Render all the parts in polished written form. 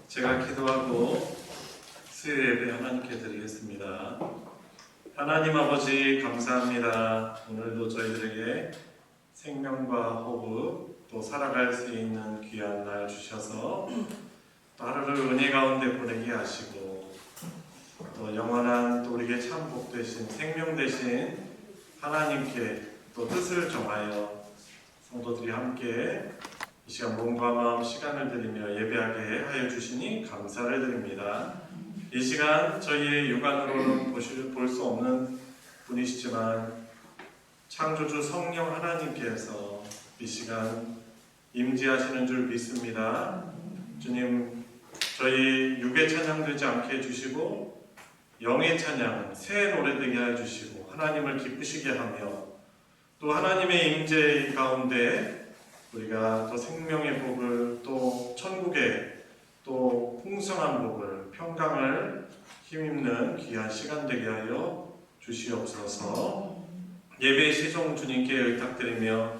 제가 기도하고 수요 예배 하나님께 드리겠습니다. 하나님 아버지 감사합니다. 오늘도 저희들에게 생명과 호흡 또 살아갈 수 있는 귀한 날 주셔서 또 하루를 은혜 가운데 보내게 하시고 또 영원한 또 우리에게 참 복 되신 생명 되신 하나님께 또 뜻을 정하여 성도들이 함께 이 시간 몸과 마음 시간을 드리며 예배하게 하여 주시니 감사를 드립니다. 이 시간 저희의 육안으로는 볼 수 없는 분이시지만 창조주 성령 하나님께서 이 시간 임재하시는 줄 믿습니다. 주님, 저희 육의 찬양 되지 않게 해주시고 영의 찬양, 새 노래 되게 하여 주시고 하나님을 기쁘시게 하며 또 하나님의 임재 가운데 우리가 또 생명의 복을 또 천국의 또 풍성한 복을 평강을 힘입는 귀한 시간 되게 하여 주시옵소서. 예배 시종 주님께 의탁드리며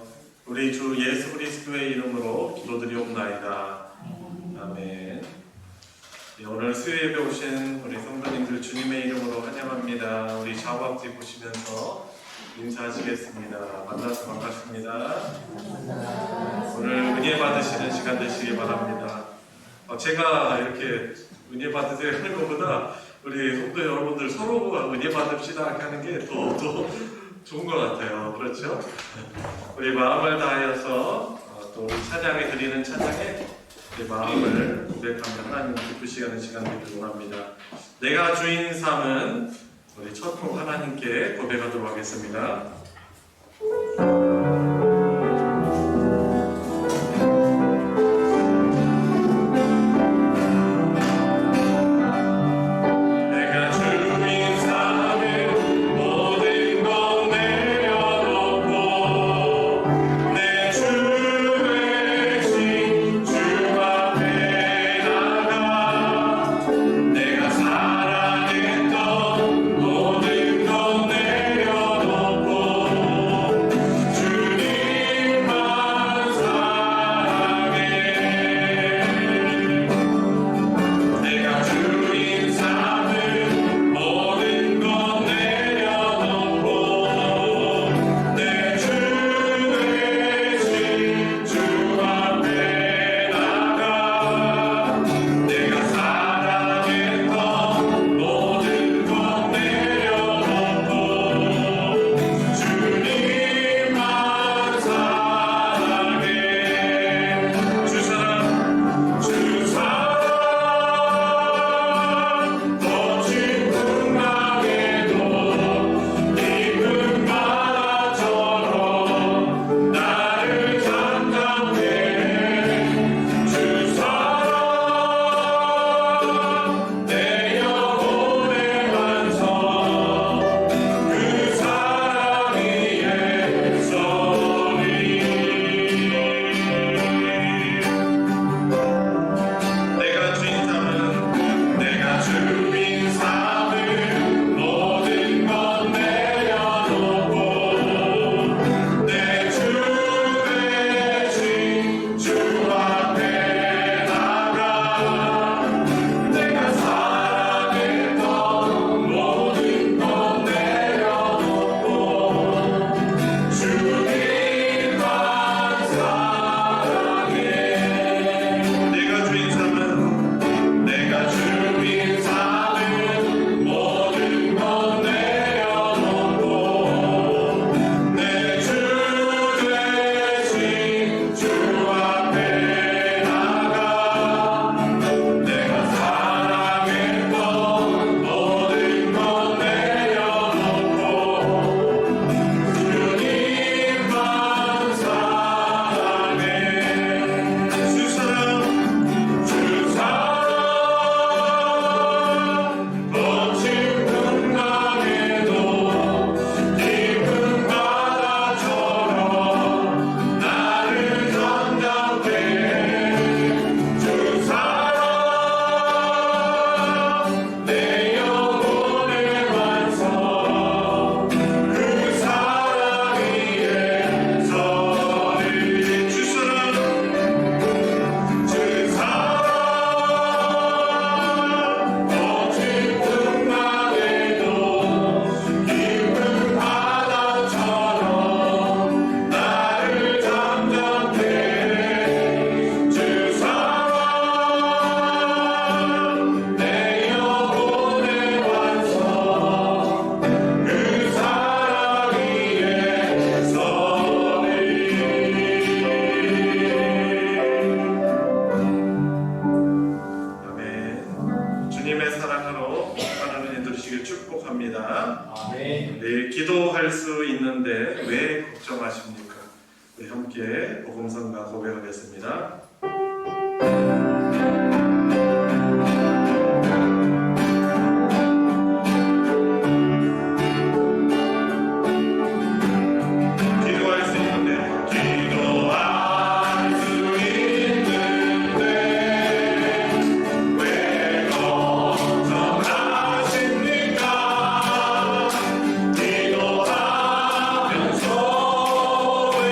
우리 주 예수 그리스도의 이름으로 기도드리옵나이다. 아멘. 오늘 수요 예배 오신 우리 성도님들 주님의 이름으로 환영합니다. 우리 좌우 앞뒤 보시면서 인사하시겠습니다. 만나서 반갑습니다. 오늘 은혜 받으시는 시간 되시기 바랍니다. 제가 이렇게 은혜 받으세요 하는 것보다 우리 성도 여러분들 서로 은혜 받읍시다 하는 게 더 좋은 것 같아요. 그렇죠? 우리 마음을 다하여서 또 우리 찬양에 드리는 찬양에 우리 마음을 고백하며 하나님 기쁘시게 하는 시간 되기를 원합니다. 내가 주인 삼은 우리 첫 곡 하나님께 고백하도록 하겠습니다. 주 축복합니다. 아멘. 네, 기도할 수 있는데 왜 걱정하십니까? 우리 함께 복음성가 고백하겠습니다. 기도하면서 왜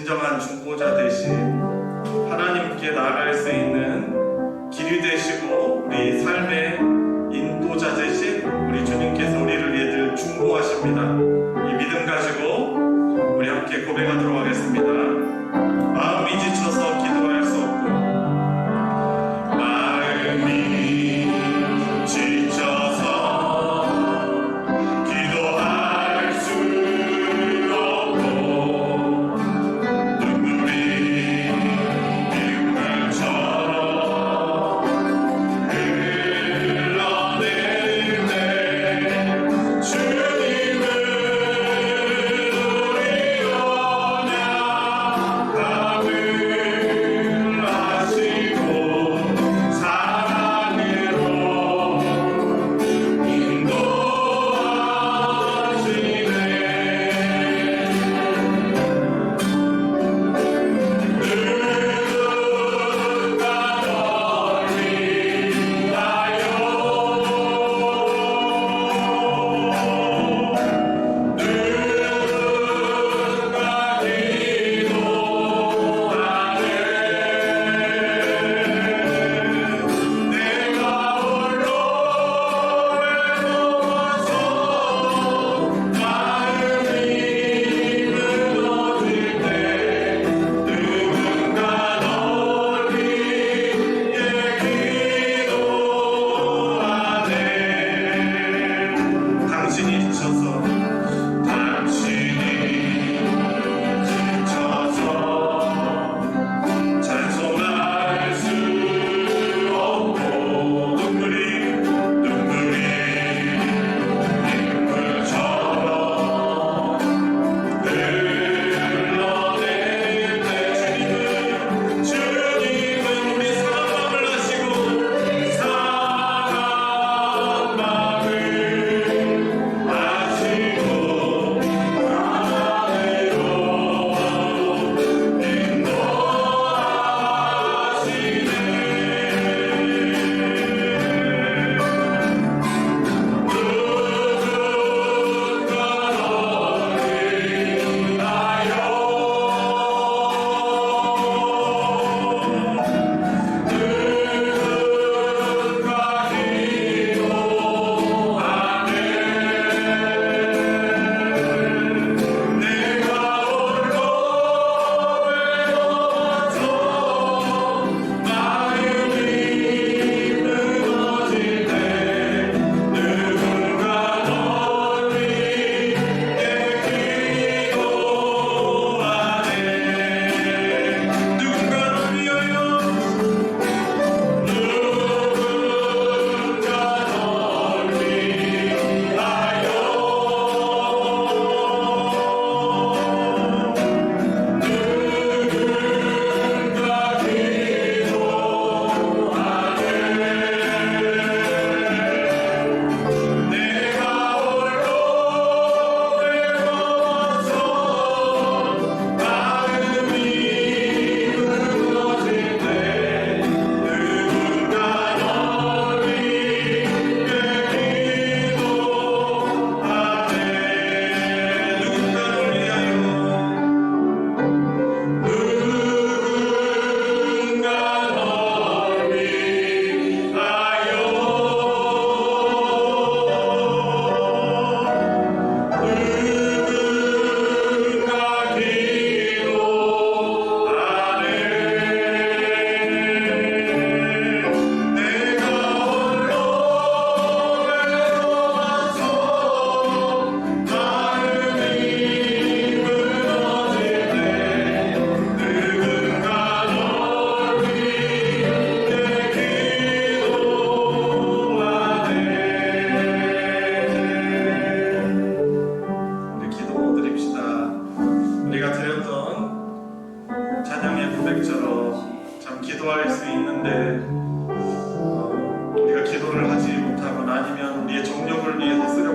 진정한 중보자 대신 하나님께 나아갈 수 있는 길이 되시고 우리 삶의 인도자 되신 우리 주님께서 우리를 위해 중보하십니다. 이 믿음 가지고 우리 함께 고백하도록 하겠습니다. 마음이 지쳐서 기도할 수 없고 마음이 지쳐서 기도할 수 없고 눈물이 빗물처럼 흘러내릴 때 주님은 우리 언약함을 하시고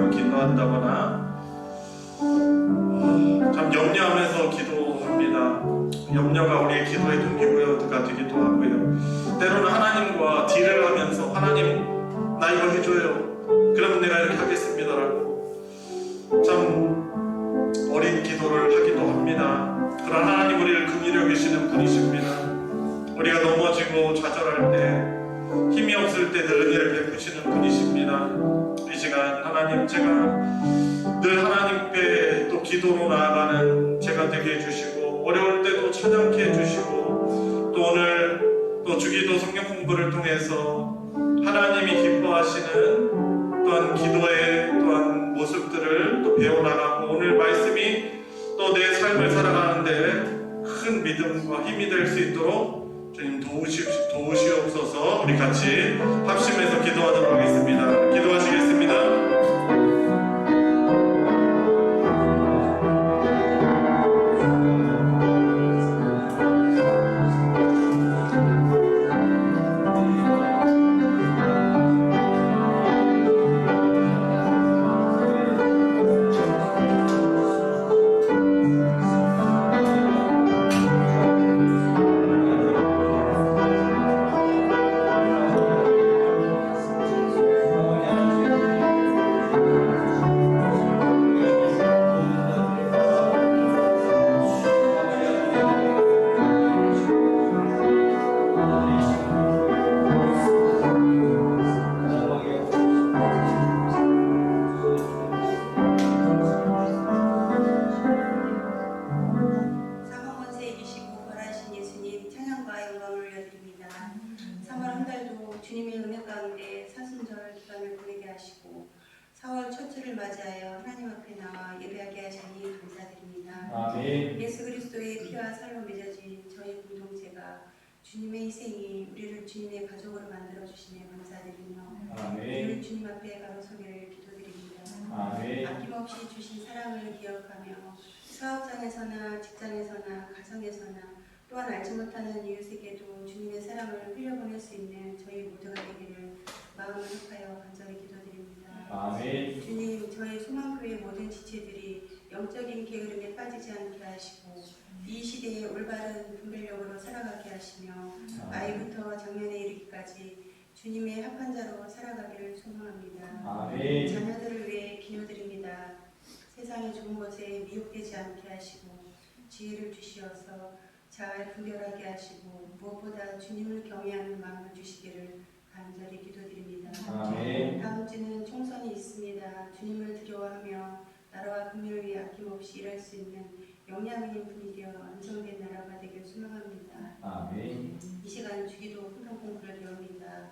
사랑으로 기도한다거나 참 염려하면서 기도합니다. 염려가 우리의 기도의 동기부여가 되기도 하고요. 때로는 하나님과 딜을 하면서 하나님 나 이거 해줘요. 그러면 내가 이렇게 하겠습니다라고 참 어린 기도를 하기도 합니다. 그러나 하나님 우리를 긍휼히 여기시는 분이십니다. 우리가 넘어지고 좌절할 때, 힘이 없을 때 늘 은혜를 베푸시는 분이십니다. 이 시간 하나님, 제가 늘 하나님께 또 기도로 나아가는 제가 되게 해주시고, 어려울 때도 찬양케 해주시고, 또 오늘 또 주기도 성경 공부를 통해서 하나님이 기뻐하시는 또한 기도의 또한 모습들을 또 배워나가고, 오늘 말씀이 또 내 삶을 살아가는데 큰 믿음과 힘이 될 수 있도록 주님 도우시옵소서. 우리 같이 합심해서 기도하도록 하겠습니다. 기도하시겠습니다. 주님의 은혜 가운데 사순절 기간을 보내게 하시고 4월 첫 주를 맞이하여 하나님 앞에 나와 예배하게 하시니 감사드립니다. 아멘. 예수 그리스도의 피와 살로 맺어진 저희 공동체가 주님의 희생이 우리를 주님의 가족으로 만들어 주시니 감사드리며 아멘. 우리를 주님 앞에 바로 서기를 기도드립니다. 아멘. 아낌없이 주신 사랑을 기억하며 사업장에서나 직장에서나 가정에서나 또한 알지 못하는 이웃에게도 주님의 사랑을 흘려보낼 수 있는 저희 모두가 되기를 마음을 합하여 간절히 기도드립니다. 아멘. 주님, 저희 소망교회 모든 지체들이 영적인 게으름에 빠지지 않게 하시고 이 시대에 올바른 분별력으로 살아가게 하시며 아이부터 장년에 이르기까지 주님의 합한 자로 살아가기를 소망합니다. 아멘. 자녀들을 위해 기도드립니다. 세상의 좋은 것에 미혹되지 않게 하시고 지혜를 주시어서 잘 분별하게 하시고 무엇보다 주님을 경외하는 마음을 주시기를 간절히 기도드립니다. 아멘. 다음 주는 총선이 있습니다. 주님을 두려워하며 나라와 국민을 위해 아낌없이 일할 수 있는 역량 있는 분이 되어 안정된 나라가 되길 소망합니다. 아멘. 이 시간 주기도 훈련 공부를 배웁니다.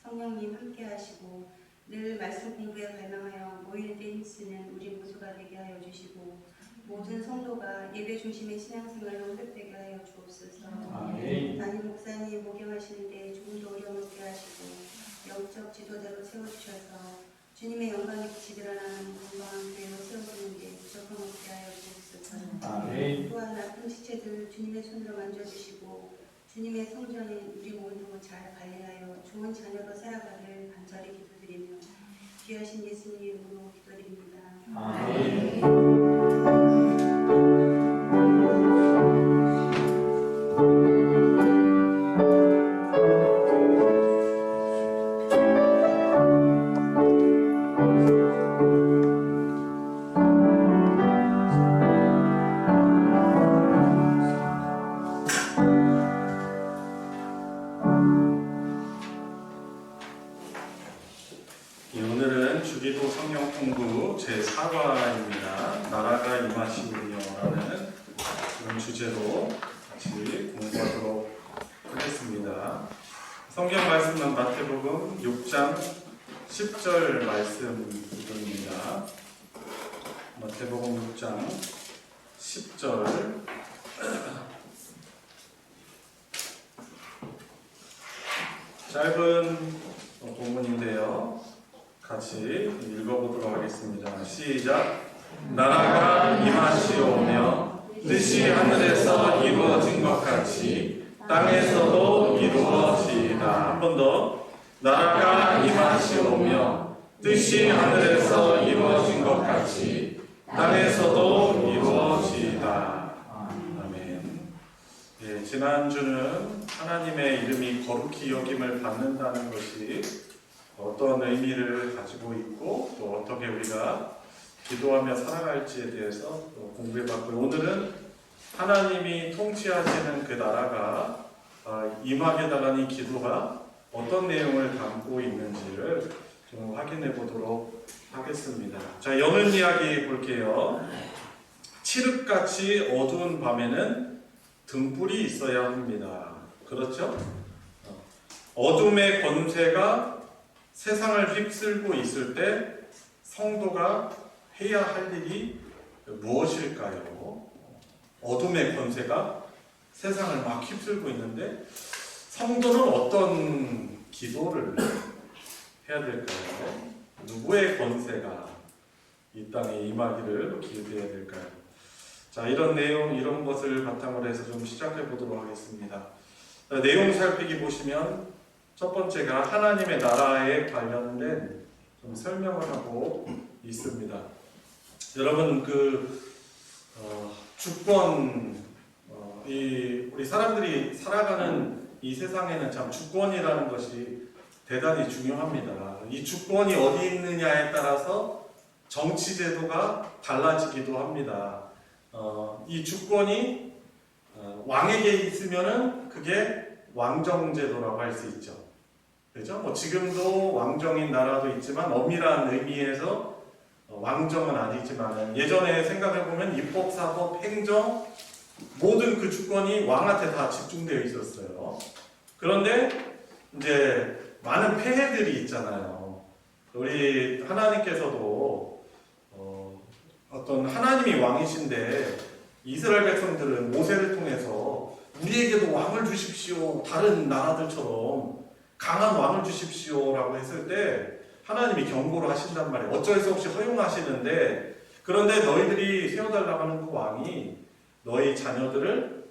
성령님 함께 하시고 늘 말씀 공부에 갈망하여 모일 때 힘쓰는 우리 모두가 되게 하여 주시고 모든 성도가 예배 중심의 신앙생활로 획되게 하여 주옵소서. 아멘. 담임 목사님 목양하시는데 조금도 어려움 없게 하시고 영적 지도자로 세워주셔서 주님의 영광의 빛이 드러나는 건강한 교회로 세워주는데 부족함 없게 하여 주옵소서. 아멘. 또한 아픈 지체들 주님의 손으로 만져주시고 주님의 성전인 우리 모두 잘 관리하여 좋은 자녀로 살아가길 간절히 기도드리며 귀하신 예수님 이름으로 기도드립니다. 아멘. 오늘은 주기도 성경 공부 제4과입니다. 나라가 임하시면요라는 그런 주제로 같이 공부하도록 하겠습니다. 성경 말씀은 마태복음 6장 10절 말씀 부분입니다. 마태복음 6장 10절 짧은 본문인데요. 같이 읽어보도록 하겠습니다. 시작. 나라가 임하시오며 뜻이 하늘에서 이루어진 것 같이 땅에서도 이루어지이다. 한 번 더. 나라가 임하시오며 뜻이 하늘에서 이루어진 것 같이 땅에서도 이루어지이다. 아멘. 예, 지난주는 하나님의 이름이 거룩히 여김을 받는다는 것이 어떤 의미를 가지고 있고 또 어떻게 우리가 기도하며 살아갈지에 대해서 공부해봤고요. 오늘은 하나님이 통치하시는 그 나라가 임하게 달하는 이 기도가 어떤 내용을 담고 있는지를 좀 확인해 보도록 하겠습니다. 자, 여는 이야기 볼게요. 칠흑같이 어두운 밤에는 등불이 있어야 합니다. 그렇죠? 어둠의 권세가 세상을 휩쓸고 있을 때 성도가 해야 할 일이 무엇일까요? 어둠의 권세가 세상을 막 휩쓸고 있는데 성도는 어떤 기도를 해야 될까요? 누구의 권세가 이 땅에 임하기를 기도해야 될까요? 자, 이런 내용, 이런 것을 바탕으로 해서 좀 시작해 보도록 하겠습니다. 자, 내용 살피기 보시면 첫 번째가 하나님의 나라에 관련된 좀 설명을 하고 있습니다. 여러분 주권, 우리 사람들이 살아가는 이 세상에는 참 주권이라는 것이 대단히 중요합니다. 이 주권이 어디 있느냐에 따라서 정치 제도가 달라지기도 합니다. 이 주권이 왕에게 있으면은 그게 왕정 제도라고 할 수 있죠. 그죠? 뭐 지금도 왕정인 나라도 있지만 엄밀한 의미에서 왕정은 아니지만 예전에 생각해 보면 입법, 사법, 행정 모든 그 주권이 왕한테 다 집중되어 있었어요. 그런데 이제 많은 폐해들이 있잖아요. 우리 하나님께서도 어떤 하나님이 왕이신데 이스라엘 백성들은 모세를 통해서 우리에게도 왕을 주십시오. 다른 나라들처럼 강한 왕을 주십시오라고 했을 때 하나님이 경고를 하신단 말이에요. 어쩔 수 없이 허용하시는데 그런데 너희들이 세워달라고 하는 그 왕이 너희 자녀들을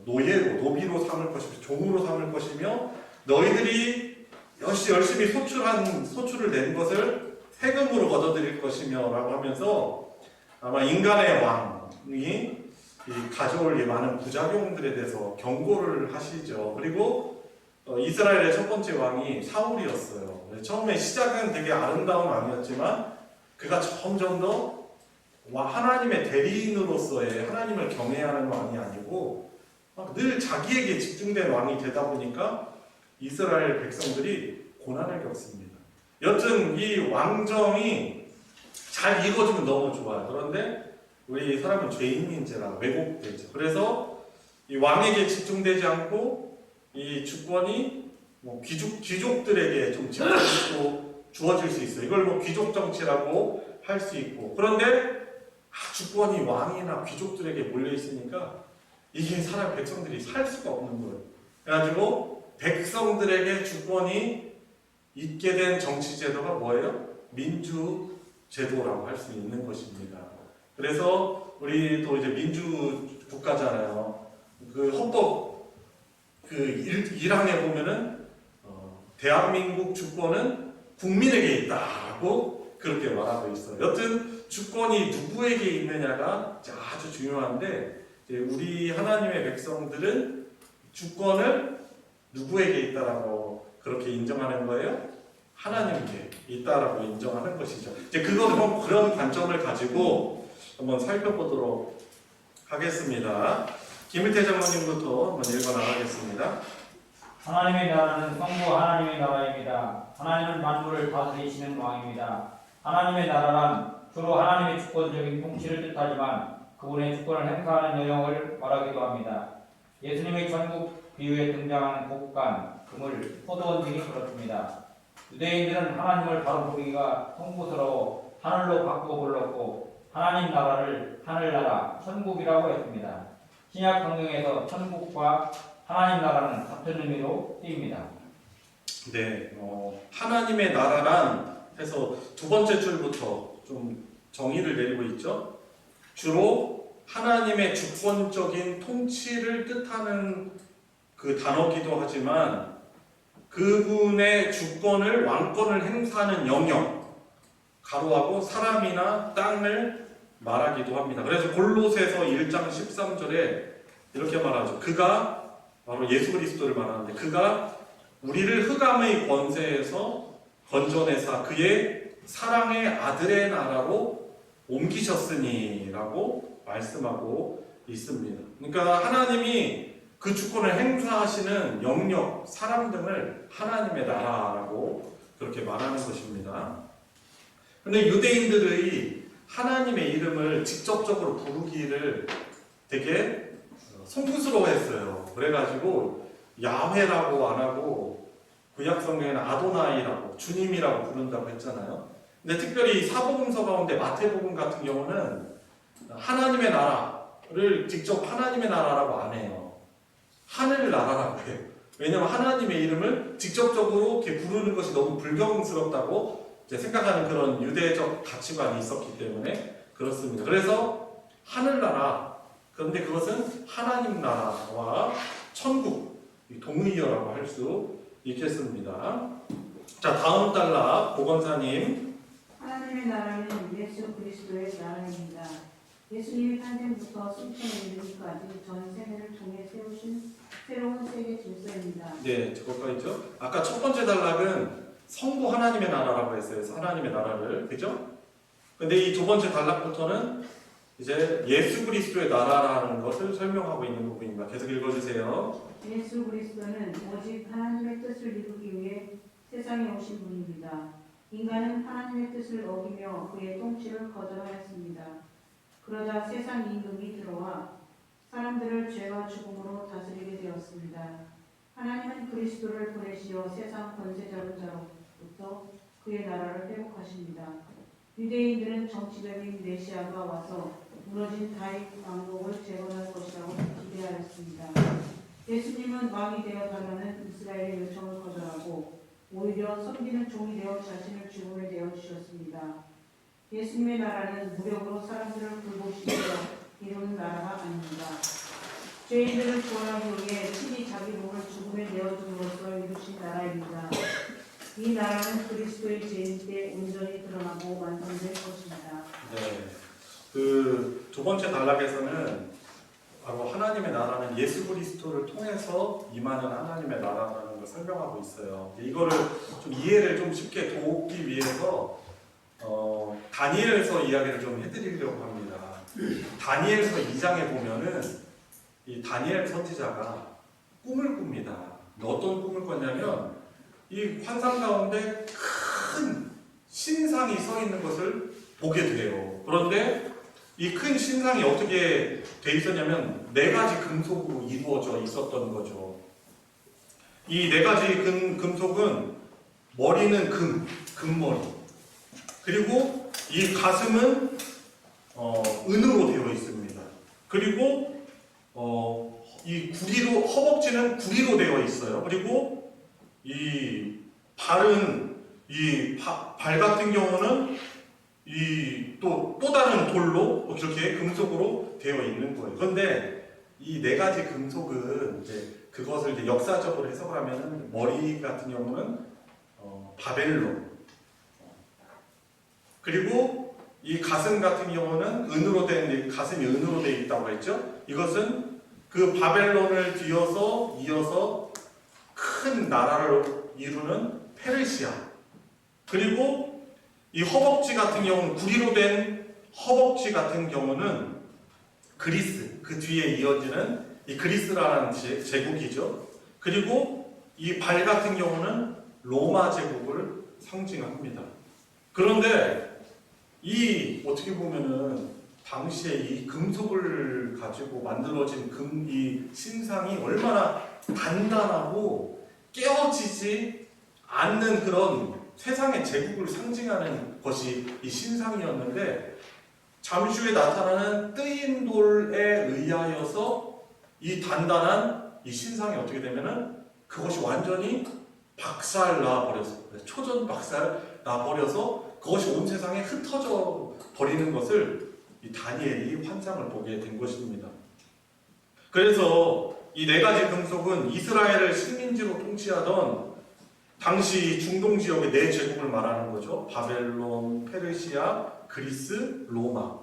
노예로, 노비로 삼을 것이며 종으로 삼을 것이며 너희들이 열심히 소출을 낸 것을 세금으로 걷어들일 것이며 라고 하면서 아마 인간의 왕이 가져올 많은 부작용들에 대해서 경고를 하시죠. 그리고 이스라엘의 첫 번째 왕이 사울이었어요. 처음에 시작은 되게 아름다운 왕이었지만 그가 점점 더 하나님의 대리인으로서의 하나님을 경외하는 왕이 아니고 늘 자기에게 집중된 왕이 되다 보니까 이스라엘 백성들이 고난을 겪습니다. 여튼 이 왕정이 잘 이루어지면 너무 좋아요. 그런데 우리 사람은 죄인인지라 왜곡되죠. 그래서 이 왕에게 집중되지 않고 이 주권이 뭐 귀족들에게 좀 집중적으로 주어질 수 있어요. 이걸 뭐 귀족 정치라고 할 수 있고 그런데 주권이 왕이나 귀족들에게 몰려 있으니까 이게 사람 백성들이 살 수가 없는 거예요. 그래가지고 백성들에게 주권이 있게 된 정치 제도가 뭐예요? 민주 제도라고 할 수 있는 것입니다. 그래서 우리도 이제 민주 국가잖아요. 그 헌법 그 1항에 보면은 대한민국 주권은 국민에게 있다라고 그렇게 말하고 있어요. 여튼 주권이 누구에게 있느냐가 아주 중요한데 우리 하나님의 백성들은 주권을 누구에게 있다라고 그렇게 인정하는 거예요? 하나님께 있다라고 인정하는 것이죠. 이제 그런 관점을 가지고 한번 살펴보도록 하겠습니다. 김일태 장로님부터 한번 읽어 나가겠습니다. 하나님의 나라는 성부 하나님의 나라입니다. 하나님은 만물을 다스리시는 왕입니다. 하나님의 나라란 주로 하나님의 주권적인 통치를 뜻하지만 그분의 주권을 행사하는 영역을 말하기도 합니다. 예수님의 천국 비유에 등장하는 곡간, 그물, 포도원 등이 그렇습니다. 유대인들은 하나님을 바로 부르기가 송구스러워 하늘로 바꾸어 불렀고 하나님 나라를 하늘나라, 천국이라고 했습니다. 신약 성경에서 천국과 하나님 나라는 같은 의미로 쓰입니다. 네, 하나님의 나라란 해서 두 번째 줄부터 좀 정의를 내리고 있죠. 주로 하나님의 주권적인 통치를 뜻하는 그 단어기도 하지만 그분의 주권을 왕권을 행사하는 영역 가로하고 사람이나 땅을 말하기도 합니다. 그래서 골로새서 1장 13절에 이렇게 말하죠. 그가 바로 예수 그리스도를 말하는데 그가 우리를 흑암의 권세에서 건져내사 그의 사랑의 아들의 나라로 옮기셨으니 라고 말씀하고 있습니다. 그러니까 하나님이 그 주권을 행사하시는 영역, 사람 등을 하나님의 나라라고 그렇게 말하는 것입니다. 근데 유대인들의 하나님의 이름을 직접적으로 부르기를 되게 송구스러워했어요. 그래가지고 야훼라고 안 하고 구약 성경에는 아도나이라고 주님이라고 부른다고 했잖아요. 근데 특별히 사복음서 가운데 마태복음 같은 경우는 하나님의 나라를 직접 하나님의 나라라고 안 해요. 하늘 나라라고 해요. 왜냐하면 하나님의 이름을 직접적으로 이렇게 부르는 것이 너무 불경스럽다고 이제 생각하는 그런 유대적 가치관이 있었기 때문에 그렇습니다. 그래서 하늘나라, 그런데 그것은 하나님 나라와 천국, 동의어라고 할 수 있겠습니다. 자, 다음 단락 보건사님. 하나님의 나라는 예수 그리스도의 나라입니다. 예수님이 탄생부터 승천에 이르기까지 전 세대를 통해 세우신 새로운 세계 질서입니다. 네, 저거가 있죠. 아까 첫 번째 단락은 성부 하나님의 나라라고 했어요. 하나님의 나라를, 그죠? 근데 이 두 번째 단락부터는 이제 예수 그리스도의 나라라는 것을 설명하고 있는 부분입니다. 계속 읽어주세요. 예수 그리스도는 오직 하나님의 뜻을 이루기 위해 세상에 오신 분입니다. 인간은 하나님의 뜻을 어기며 그의 통치를 거절하였습니다. 그러자 세상 임금이 들어와 사람들을 죄와 죽음으로 다스리게 되었습니다. 하나님은 그리스도를 보내시어 세상 권세 잡은 자로부터 그의 나라를 회복하십니다. 유대인들은 정치적인 메시아가 와서 무너진 다윗 왕국을 재건할 것이라고 기대하였습니다. 예수님은 왕이 되어 달라는 이스라엘의 요청을 거절하고 오히려 섬기는 종이 되어 자신을 죽음에 내어 주셨습니다. 예수님의 나라는 무력으로 사람들을 굴복시켜 이루는 나라가 아닙니다. 죄인들을 구원하기 위해 친히 자기 몸을 죽음에 내어줌으로써 이루신 나라입니다. 이 나라는 그리스도의 재림 때 온전히 드러나고 완성될 것입니다. 네, 그 두 번째 단락에서는 바로 하나님의 나라는 예수 그리스도를 통해서 임하는 하나님의 나라라는 걸 설명하고 있어요. 이거를 좀 이해를 좀 쉽게 돕기 위해서 다니엘서 이야기를 좀 해드리려고 합니다. 다니엘서 2장에 보면은 이 다니엘 선지자가 꿈을 꿉니다. 어떤 꿈을 꿨냐면 이 환상 가운데 큰 신상이 서 있는 것을 보게 돼요. 그런데 이 큰 신상이 어떻게 돼 있었냐면 4가지 금속으로 이루어져 있었던 거죠. 이 4가지 금속은 머리는 금머리, 그리고 이 가슴은 은으로 되어 있습니다. 그리고 이 구리로, 허벅지는 구리로 되어 있어요. 그리고 이 발은 발 같은 경우는 또 다른 돌로 이렇게 금속으로 되어 있는 거예요. 그런데 이 4가지 금속은 이제 그것을 이제 역사적으로 해석을 하면 머리 같은 경우는 바벨론, 그리고 이 가슴 같은 경우는 가슴이 은으로 되어 있다고 했죠. 이것은 그 바벨론을 이어서 큰 나라를 이루는 페르시아, 그리고 이 허벅지 같은 경우는 구리로 된 허벅지 같은 경우는 그리스, 그 뒤에 이어지는 이 그리스라는 제국이죠. 그리고 이 발 같은 경우는 로마 제국을 상징합니다. 그런데 어떻게 보면은 당시에 이 금속을 가지고 만들어진 이 신상이 얼마나 단단하고 깨어지지 않는 그런 세상의 제국을 상징하는 것이 이 신상이었는데, 잠시 후에 나타나는 뜨인 돌에 의하여서 이 단단한 이 신상이 어떻게 되면은 그것이 완전히 초전 박살 나버려서 그것이 온 세상에 흩어져 버리는 것을 이 다니엘이 환상을 보게 된 것입니다. 그래서 이 4가지 금속은 이스라엘을 식민지로 통치하던 당시 중동 지역의 4제국을 말하는 거죠. 바벨론, 페르시아, 그리스, 로마.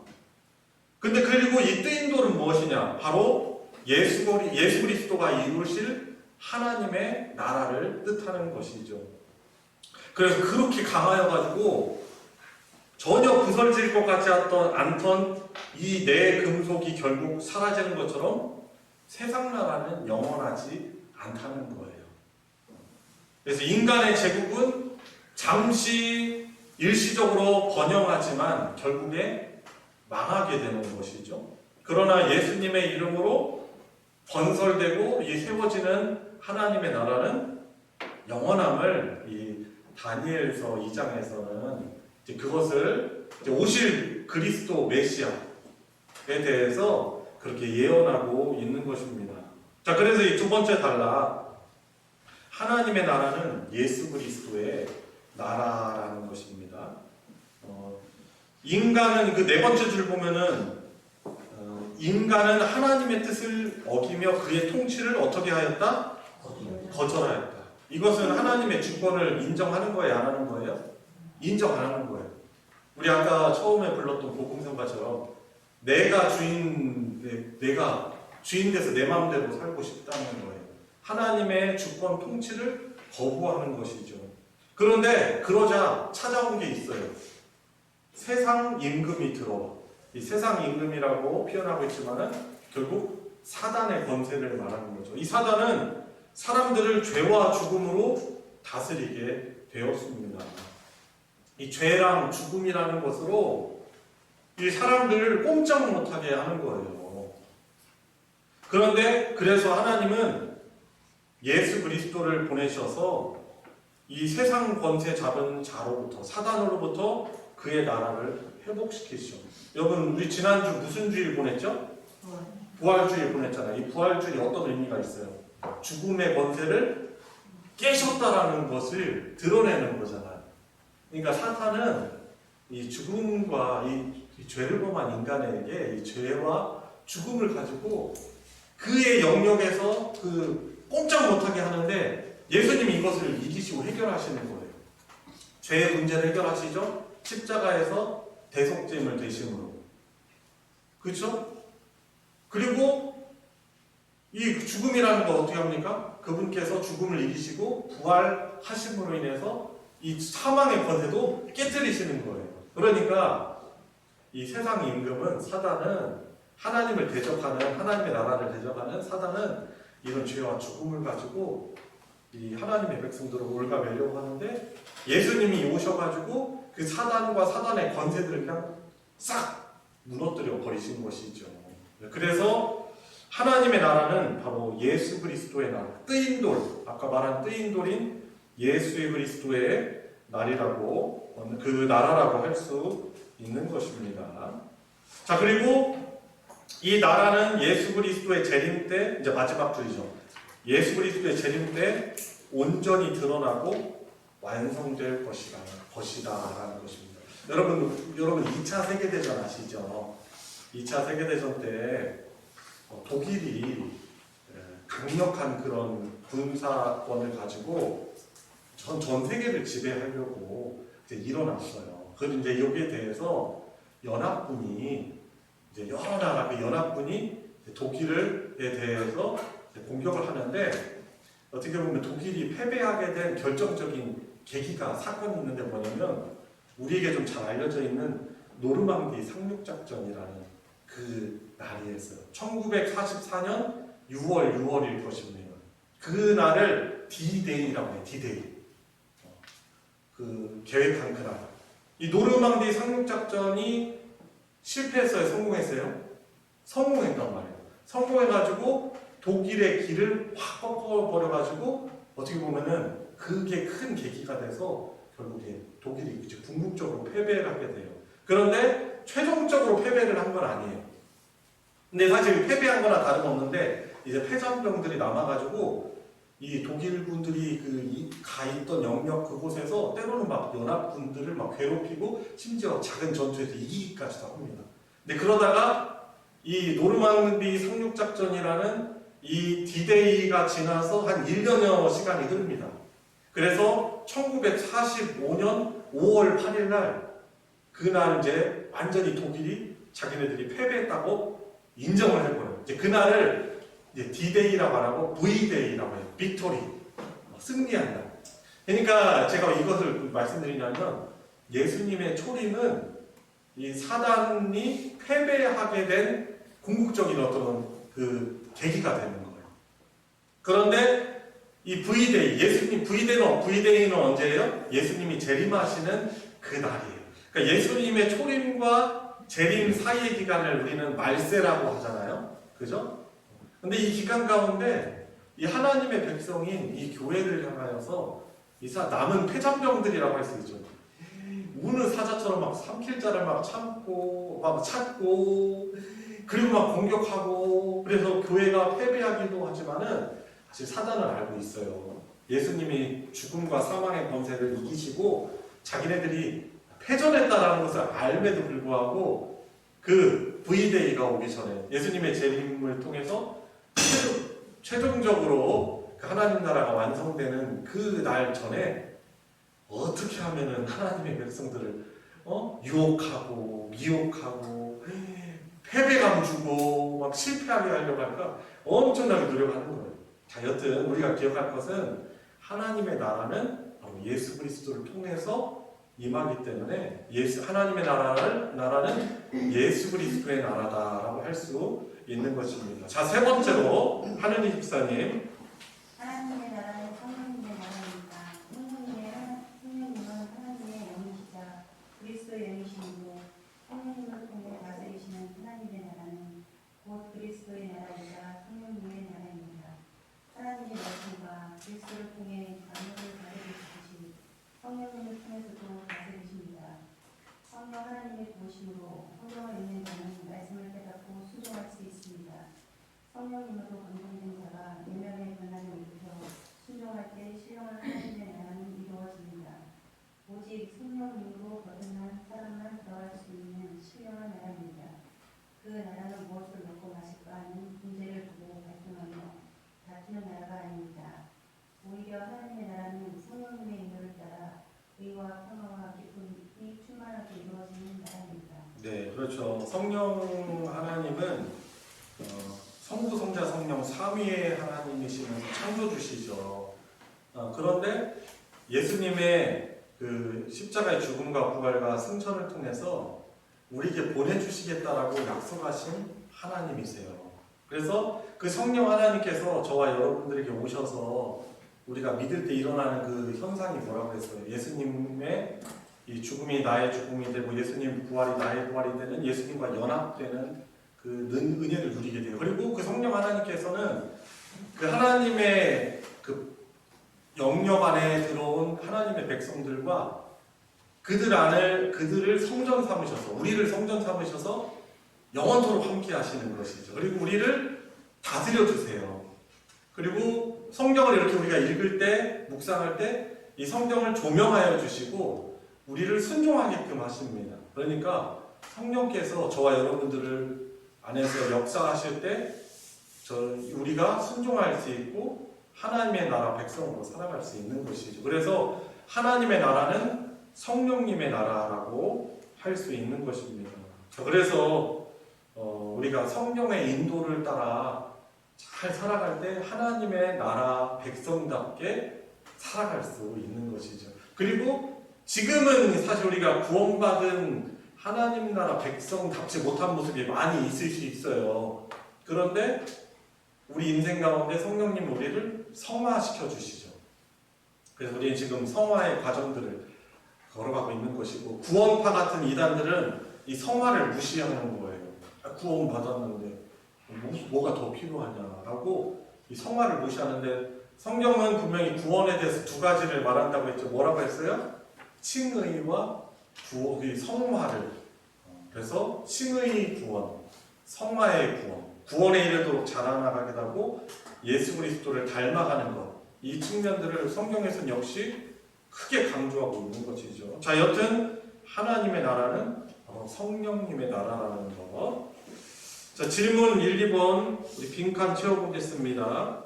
근데 그리고 이 뜨인 돌은 무엇이냐? 바로 예수 그리스도가 이루실 하나님의 나라를 뜻하는 것이죠. 그래서 그렇게 강하여가지고 전혀 부서질 것 같지 않던 이 4 금속이 결국 사라지는 것처럼 세상 나라는 영원하지 않다는 거예요. 그래서 인간의 제국은 잠시 일시적으로 번영하지만 결국에 망하게 되는 것이죠. 그러나 예수님의 이름으로 건설되고 이 세워지는 하나님의 나라는 영원함을 이 다니엘서 2장에서는 이제 그것을 이제 오실 그리스도 메시아에 대해서 그렇게 예언하고 있는 것입니다. 자, 그래서 이 두 번째 단락, 하나님의 나라는 예수 그리스도의 나라라는 것입니다. 인간은 그 네 번째 줄 보면은 인간은 하나님의 뜻을 어기며 그의 통치를 어떻게 하였다? 거절하였다. 이것은 하나님의 주권을 인정하는 거예요, 안 하는 거예요? 인정 안 하는 거예요. 우리 아까 처음에 불렀던 복음성가처럼 내가 주인 돼서 내 마음대로 살고 싶다는 거예요. 하나님의 주권 통치를 거부하는 것이죠. 그런데 그러자 찾아온 게 있어요. 세상 임금이 들어와. 이 세상 임금이라고 표현하고 있지만은 결국 사단의 권세를 말하는 거죠. 이 사단은 사람들을 죄와 죽음으로 다스리게 되었습니다. 이 죄랑 죽음이라는 것으로 이 사람들을 꼼짝 못하게 하는 거예요. 그런데 그래서 하나님은 예수 그리스도를 보내셔서 이 세상 권세 잡은 자로부터, 사단으로부터 그의 나라를 회복시키시죠. 여러분, 우리 지난주 무슨 주일 보냈죠? 부활주일 보냈잖아요. 이 부활주일이 어떤 의미가 있어요? 죽음의 권세를 깨셨다라는 것을 드러내는 거잖아요. 그러니까 사탄은 이 죽음과 이 죄를 범한 인간에게 이 죄와 죽음을 가지고 그의 영역에서 꼼짝 못하게 하는데 예수님이 이것을 이기시고 해결하시는 거예요. 죄의 문제를 해결하시죠? 십자가에서 대속죄물 대심으로. 그렇죠? 그리고 이 죽음이라는 거 어떻게 합니까? 그분께서 죽음을 이기시고 부활하심으로 인해서 이 사망의 권세도 깨뜨리시는 거예요. 그러니까 이 세상 임금은, 사단은 하나님을 대적하는, 하나님의 나라를 대적하는 사단은 이런 죄와 죽음을 가지고 이 하나님의 백성들을 올가매려고 하는데 예수님이 오셔가지고 그 사단과 사단의 권세들을 그냥 싹 무너뜨려 버리신 것이죠. 그래서 하나님의 나라는 바로 예수 그리스도의 나라, 뜨인돌, 아까 말한 뜨인돌인 예수의 그리스도의 날이라고, 그 나라라고 할 수 있는 것입니다. 자, 그리고 이 나라는 예수 그리스도의 재림 때, 이제 마지막 줄이죠. 예수 그리스도의 재림 때 온전히 드러나고 완성될 것이다라는 것입니다. 여러분 2차 세계대전 아시죠? 2차 세계대전 때 독일이 강력한 그런 군사권을 가지고 전 세계를 지배하려고 이제 일어났어요. 그런데 이제 여기에 대해서 연합군이 이제 여러 나라 그 연합군이 독일에 대해서 공격을 하는데 어떻게 보면 독일이 패배하게 된 결정적인 계기가 사건이 있는데 뭐냐면 우리에게 좀 잘 알려져 있는 노르망디 상륙작전이라는 그 날이었어요. 1944년 6월일 것입니다. 그 날을 D-Day라고 해요. D-Day. 그 계획한 그날. 이 노르망디 상륙작전이 실패했어요? 성공했어요? 성공했단 말이에요. 성공해가지고 독일의 길을 확 꺾어버려가지고 어떻게 보면은 그게 큰 계기가 돼서 결국에 독일이 이제 궁극적으로 패배를 하게 돼요. 그런데 최종적으로 패배를 한 건 아니에요. 근데 사실 패배한 거나 다름없는데 이제 패전병들이 남아가지고 이 독일군들이 가 있던 영역 그곳에서 때로는 막 연합군들을 막 괴롭히고 심지어 작은 전투에서 이기기까지도 합니다. 근데 그러다가 이 노르망디 상륙작전이라는 이 D-Day가 지나서 한 1년여 시간이 흐릅니다. 그래서 1945년 5월 8일 날 그날 이제 완전히 독일이 자기네들이 패배했다고 인정을 해버려요. 이제 그날을 이제 D-Day라고 안 하고 V-Day라고 해요. 빅토리, 승리한다. 그러니까 제가 이것을 말씀드리냐면 예수님의 초림은 이 사단이 패배하게 된 궁극적인 어떤 그 계기가 되는 거예요. 그런데 이 V데이, 예수님 V데이는 언제예요? 예수님이 재림하시는 그 날이에요. 그러니까 예수님의 초림과 재림 사이의 기간을 우리는 말세라고 하잖아요. 그죠? 근데 이 기간 가운데 이 하나님의 백성인 이 교회를 향하여서 남은 폐장병들이라고 할 수 있죠. 우는 사자처럼 막 삼킬자를 막 참고 막 찾고 그리고 막 공격하고 그래서 교회가 패배하기도 하지만은 사실 사단은 알고 있어요. 예수님이 죽음과 사망의 권세를 이기시고 자기네들이 패전했다라는 것을 알매도 불구하고 그 V데이가 오기 전에 예수님의 재림을 통해서 최종적으로 하나님 나라가 완성되는 그 날 전에 어떻게 하면은 하나님의 백성들을 유혹하고 미혹하고 패배감 주고 막 실패하게 하려고 할까 엄청나게 노력하는 거예요. 자, 여튼 우리가 기억할 것은 하나님의 나라는 예수 그리스도를 통해서 임하기 때문에 하나님의 나라는 예수 그리스도의 나라다라고 할 수 있는 것입니다. 자, 세 번째로 하느니 집사님. 하나님의 나라는 성령님의 나라입니다. 성령님은 하나님의 영이시자 그리스도의 영이시므로 성령님을 통해 다스리시는 하나님의 나라는 곧 그리스도의 나라이자 성령님의 나라입니다. 하나님의 말씀과 그리스도를 통해 만물을 다스리시듯이 성령님을 통해서도 다스리십니다. 성령 하나님의 도우심으로 성경을 읽는 자는 말씀을 깨닫고 순종할 수 있습니다. 성령님으로 감동된 자가 내면의 변화를 일으켜 순종할 때 신령한 하나님의 나라는 이루어집니다. 오직 성령님으로 거듭난 사람만 들어갈 수 있는 신령한 나라입니다. 그 나라는 무엇을 먹고 마실까 하는 문제를 두고 갈등하며 다투는 나라가 아닙니다. 오히려 하나님의 나라는 성령님의 인도를 따라 의와 평화와 기쁨이 충만하게 이루어지는 나라입니다. 네, 그렇죠. 성령 하나님은 성부, 성자, 성령 삼위의 하나님이시면서 창조주시죠. 그런데 예수님의 그 십자가의 죽음과 부활과 승천을 통해서 우리에게 보내주시겠다라고 약속하신 하나님이세요. 그래서 그 성령 하나님께서 저와 여러분들에게 오셔서 우리가 믿을 때 일어나는 그 현상이 뭐라고 했어요? 예수님의 이 죽음이 나의 죽음이 되고 예수님 부활이 나의 부활이 되는 예수님과 연합되는 그 은혜를 누리게 돼요. 그리고 그 성령 하나님께서는 그 하나님의 그 영역 안에 들어온 하나님의 백성들과 그들을 성전 삼으셔서 우리를 성전 삼으셔서 영원토록 함께 하시는 것이죠. 그리고 우리를 다스려 주세요. 그리고 성경을 이렇게 우리가 읽을 때 묵상할 때 이 성경을 조명하여 주시고 우리를 순종하게끔 하십니다. 그러니까 성령께서 저와 여러분들을 안에서 역사하실 때 우리가 순종할 수 있고 하나님의 나라 백성으로 살아갈 수 있는 것이죠. 그래서 하나님의 나라는 성령님의 나라라고 할 수 있는 것입니다. 그래서 우리가 성령의 인도를 따라 잘 살아갈 때 하나님의 나라 백성답게 살아갈 수 있는 것이죠. 그리고 지금은 사실 우리가 구원받은 하나님 나라 백성답지 못한 모습이 많이 있을 수 있어요. 그런데 우리 인생 가운데 성령님 우리를 성화시켜 주시죠. 그래서 우리는 지금 성화의 과정들을 걸어가고 있는 것이고 구원파 같은 이단들은 이 성화를 무시하는 거예요. 구원 받았는데 뭐가 더 필요하냐라고 이 성화를 무시하는데 성경은 분명히 구원에 대해서 두 가지를 말한다고 했죠. 뭐라고 했어요? 칭의와 성화를. 그래서 칭의 구원, 성화의 구원, 구원에 이르도록 자라나가게 하고 예수 그리스도를 닮아가는 것, 이 측면들을 성경에서는 역시 크게 강조하고 있는 것이죠. 자, 여튼 하나님의 나라는 성령님의 나라라는 것. 자, 질문 1, 2번 우리 빈칸 채워보겠습니다.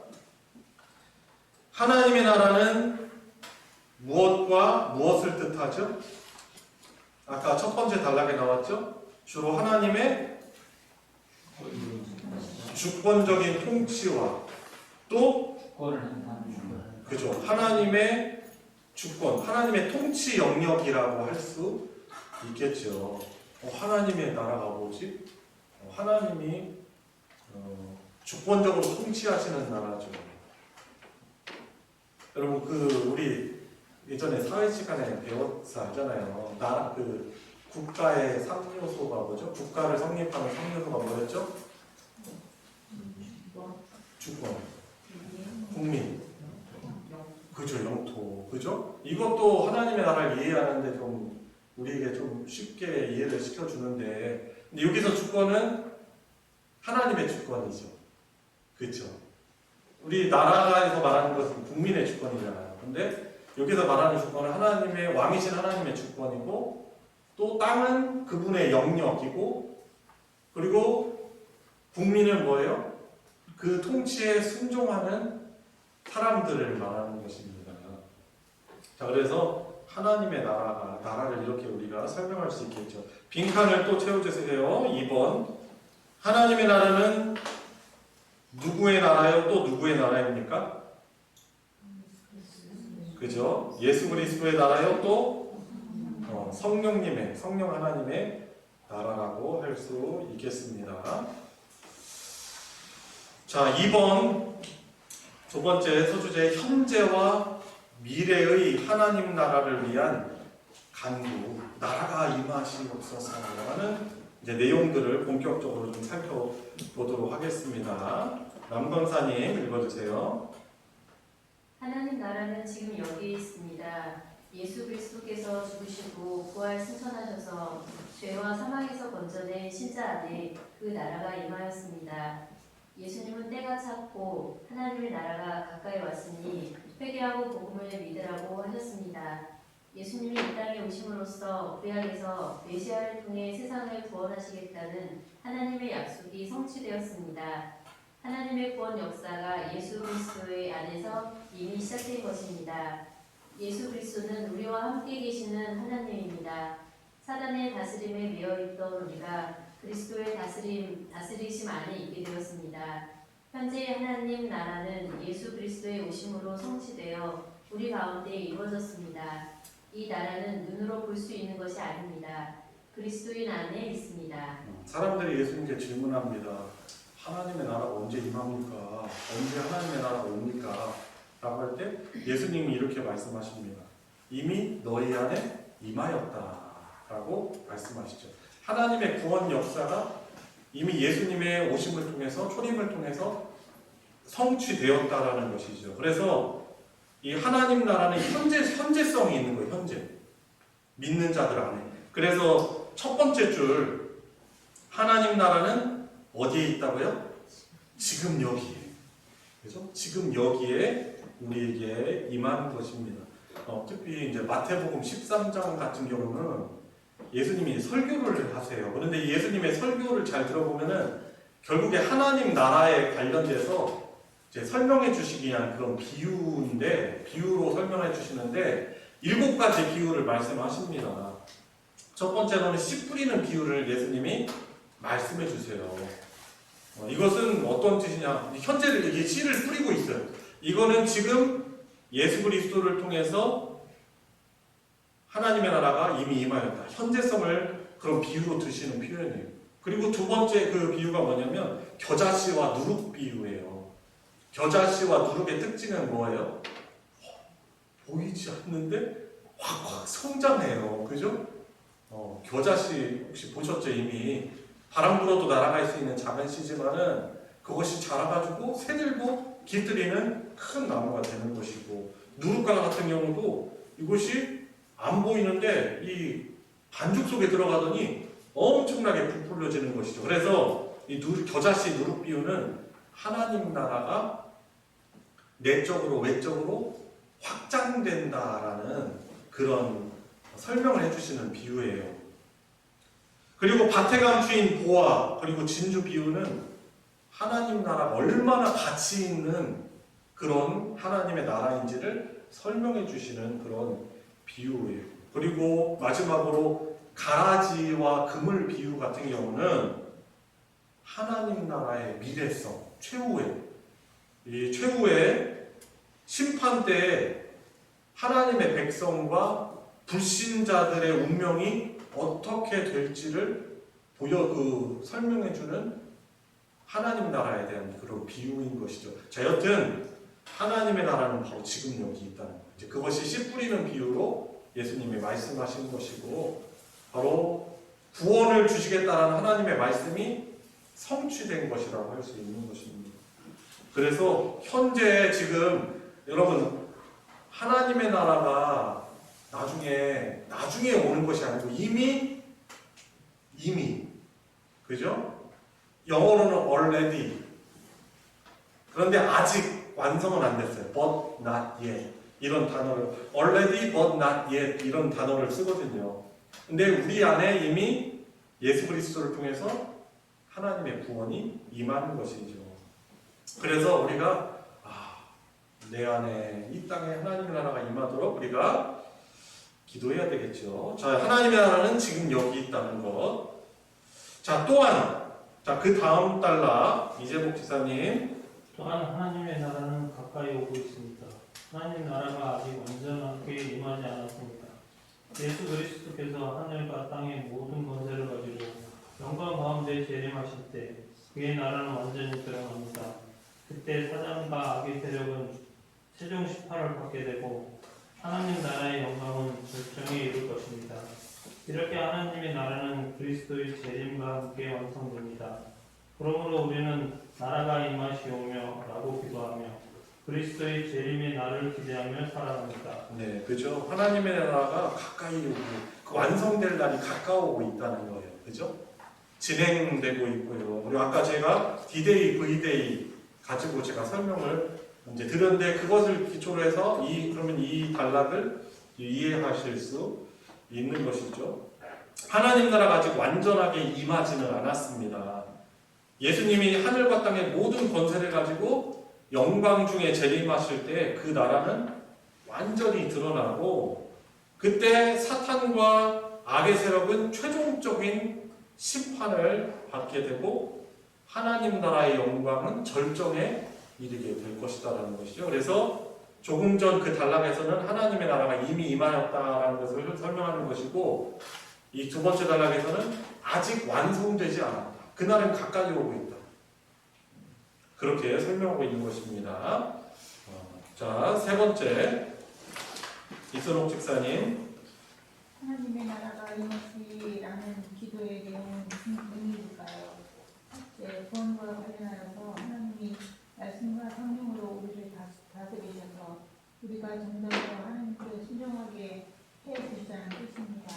하나님의 나라는 무엇과 무엇을 뜻하죠? 아까 첫 번째 단락에 나왔죠? 주로 하나님의 주권적인 통치와 또 주권을 한다는 그죠? 하나님의 주권, 하나님의 통치 영역이라고 할 수 있겠죠. 하나님의 나라가 뭐지? 하나님이 주권적으로 통치하시는 나라죠. 여러분 우리 예전에 사회 시간에 배웠잖아요. 나라 국가의 3요소가 뭐죠? 국가를 성립하는 3요소가 뭐였죠? 주권, 국민, 그죠? 영토, 그죠? 이것도 하나님의 나라를 이해하는데 좀 우리에게 좀 쉽게 이해를 시켜주는데, 근데 여기서 주권은 하나님의 주권이죠. 그렇죠? 우리 나라에서 말하는 것은 국민의 주권이잖아요. 근데 여기서 말하는 주권은 하나님의 왕이신 하나님의 주권이고, 또 땅은 그분의 영역이고, 그리고 국민은 뭐예요? 그 통치에 순종하는 사람들을 말하는 것입니다. 자, 그래서 하나님의 나라를 이렇게 우리가 설명할 수 있겠죠. 빈칸을 또 채워주세요. 2번. 하나님의 나라는 누구의 나라요? 또 누구의 나라입니까? 그죠? 예수 그리스도의 나라요? 또 성령 하나님의 나라라고 할 수 있겠습니다. 자, 2번 두 번째 소주제, 현재와 미래의 하나님 나라를 위한 간구, 나라가 임하시옵소서라는 이제 내용들을 본격적으로 좀 살펴보도록 하겠습니다. 남건사님 읽어주세요. 하나님 나라는 지금 여기 있습니다. 예수 그리스도께서 죽으시고 부활 승천하셔서 죄와 사망에서 건져낸 신자 안에 그 나라가 임하였습니다. 예수님은 때가 찼고 하나님의 나라가 가까이 왔으니 회개하고 복음을 믿으라고 하셨습니다. 예수님이 이 땅에 오심으로써 구약에서 메시아를 통해 세상을 구원하시겠다는 하나님의 약속이 성취되었습니다. 하나님의 구원 역사가 예수 그리스도의 안에서 이미 시작된 것입니다. 예수 그리스도는 우리와 함께 계시는 하나님입니다. 사단의 다스림에 매여있던 우리가 그리스도의 다스리심 안에 있게 되었습니다. 현재 하나님 나라는 예수 그리스도의 오심으로 성취되어 우리 가운데 이루어졌습니다. 이 나라는 눈으로 볼 수 있는 것이 아닙니다. 그리스도인 안에 있습니다. 사람들이 예수님께 질문합니다. 하나님의 나라가 언제 임합니까? 언제 하나님의 나라가 옵니까? 라고 할 때 예수님이 이렇게 말씀하십니다. 이미 너희 안에 임하였다 라고 말씀하시죠. 하나님의 구원 역사가 이미 예수님의 오심을 통해서, 초림을 통해서 성취되었다라는 것이죠. 그래서 이 하나님 나라는 현재성이 있는 거예요. 현재 믿는 자들 안에. 그래서 첫 번째 줄, 하나님 나라는 어디에 있다고요? 지금 여기에. 그래서 지금 여기에 우리에게 임하는 것입니다. 특히 이제 마태복음 13장 같은 경우는 예수님이 설교를 하세요. 그런데 예수님의 설교를 잘 들어보면은 결국에 하나님 나라에 관련돼서 이제 설명해 주시기 위한 그런 비유로 설명해 주시는데 7가지 비유를 말씀하십니다. 첫 번째로는 씨 뿌리는 비유를 예수님이 말씀해 주세요. 이것은 어떤 뜻이냐? 현재 이게 씨를 뿌리고 있어요. 이거는 지금 예수 그리스도를 통해서 하나님의 나라가 이미 임하였다. 현재성을 그런 비유로 드시는 표현이에요. 그리고 두 번째 그 비유가 뭐냐면 겨자씨와 누룩 비유예요. 겨자씨와 누룩의 특징은 뭐예요? 보이지 않는데 확확 성장해요. 그죠? 겨자씨 혹시 보셨죠? 이미 바람 불어도 날아갈 수 있는 작은 씨지만은 그것이 자라가지고 새들고 깃들이는 큰 나무가 되는 것이고, 누룩과 같은 경우도 이것이 안 보이는데 이 반죽 속에 들어가더니 엄청나게 부풀려지는 것이죠. 그래서 이 겨자씨 누룩 비유는 하나님 나라가 내적으로 외적으로 확장된다라는 그런 설명을 해주시는 비유예요. 그리고 밭에 감추인 보화 그리고 진주 비유는 하나님 나라가 얼마나 가치 있는 그런 하나님의 나라인지를 설명해 주시는 그런 비유예요. 그리고 마지막으로 가라지와 그물 비유 같은 경우는 하나님 나라의 미래성, 이 최후의 심판 때에 하나님의 백성과 불신자들의 운명이 어떻게 될지를 설명해주는 하나님 나라에 대한 그런 비유인 것이죠. 자, 여튼 하나님의 나라는 바로 지금 여기 있다는 거예요. 이제 그것이 씨 뿌리는 비유로 예수님이 말씀하신 것이고 바로 구원을 주시겠다는 하나님의 말씀이 성취된 것이라고 할 수 있는 것입니다. 그래서 현재 지금 여러분 하나님의 나라가 나중에 오는 것이 아니고 이미 그죠? 영어로는 already. 그런데 아직 완성은 안 됐어요. but not yet. 이런 단어를 already but not yet 이런 단어를 쓰거든요. 근데 우리 안에 이미 예수 그리스도를 통해서 하나님의 구원이 임하는 것이죠. 그래서 우리가 내 안에 이 땅에 하나님의 나라가 임하도록 우리가 기도해야 되겠죠. 자, 하나님의 나라는 지금 여기 있다는 것. 자, 또한 그 다음 달라 이재복 지사님. 또한 하나님의 나라는 가까이 오고 있습니다. 하나님 나라가 아직 완전하게 임하지 않았습니다. 예수 그리스도께서 하늘과 땅의 모든 권세를 가지고 영광 가운데 재림하실 때 그의 나라는 완전히 드러납니다. 그때 사단과 악의 세력은 최종 심판을 받게 되고 하나님 나라의 영광은 절정에 이를 것입니다. 이렇게 하나님의 나라는 그리스도의 재림과 함께 완성됩니다. 그러므로 우리는 나라가 임하시오며 라고 기도하며 그리스도의 재림의 날을 기대하며 살아갑니다. 네, 그죠. 하나님의 나라가 가까이 오고 그 완성될 날이 가까워오고 있다는 거예요. 그죠? 진행되고 있고요. 그리고 아까 제가 D-Day, V-Day 가지고 제가 설명을 이제 드렸는데 그것을 기초로 해서 그러면 이 단락을 이해하실 수 있는 것이죠. 하나님 나라가 아직 완전하게 임하지는 않았습니다. 예수님이 하늘과 땅의 모든 권세를 가지고 영광 중에 재림하실 때 그 나라는 완전히 드러나고 그때 사탄과 악의 세력은 최종적인 심판을 받게 되고 하나님 나라의 영광은 절정에 이르게 될 것이다라는 것이죠. 그래서 조금 전 그 단락에서는 하나님의 나라가 이미 임하였다라는 것을 설명하는 것이고 이 두 번째 단락에서는 아직 완성되지 않았다. 그날은 가까이 오고 있다. 그렇게 설명하고 있는 것입니다. 자, 세 번째 이선옥 집사님. 하나님의 나라가 임하시라는 기도의 내용은 무슨 의미일까요? 구원과 관련하여서 하나님이 말씀과 성령으로 우리를 다스리셔서 우리가 점점 하나님께 순종하게 해주시자는 뜻입니다.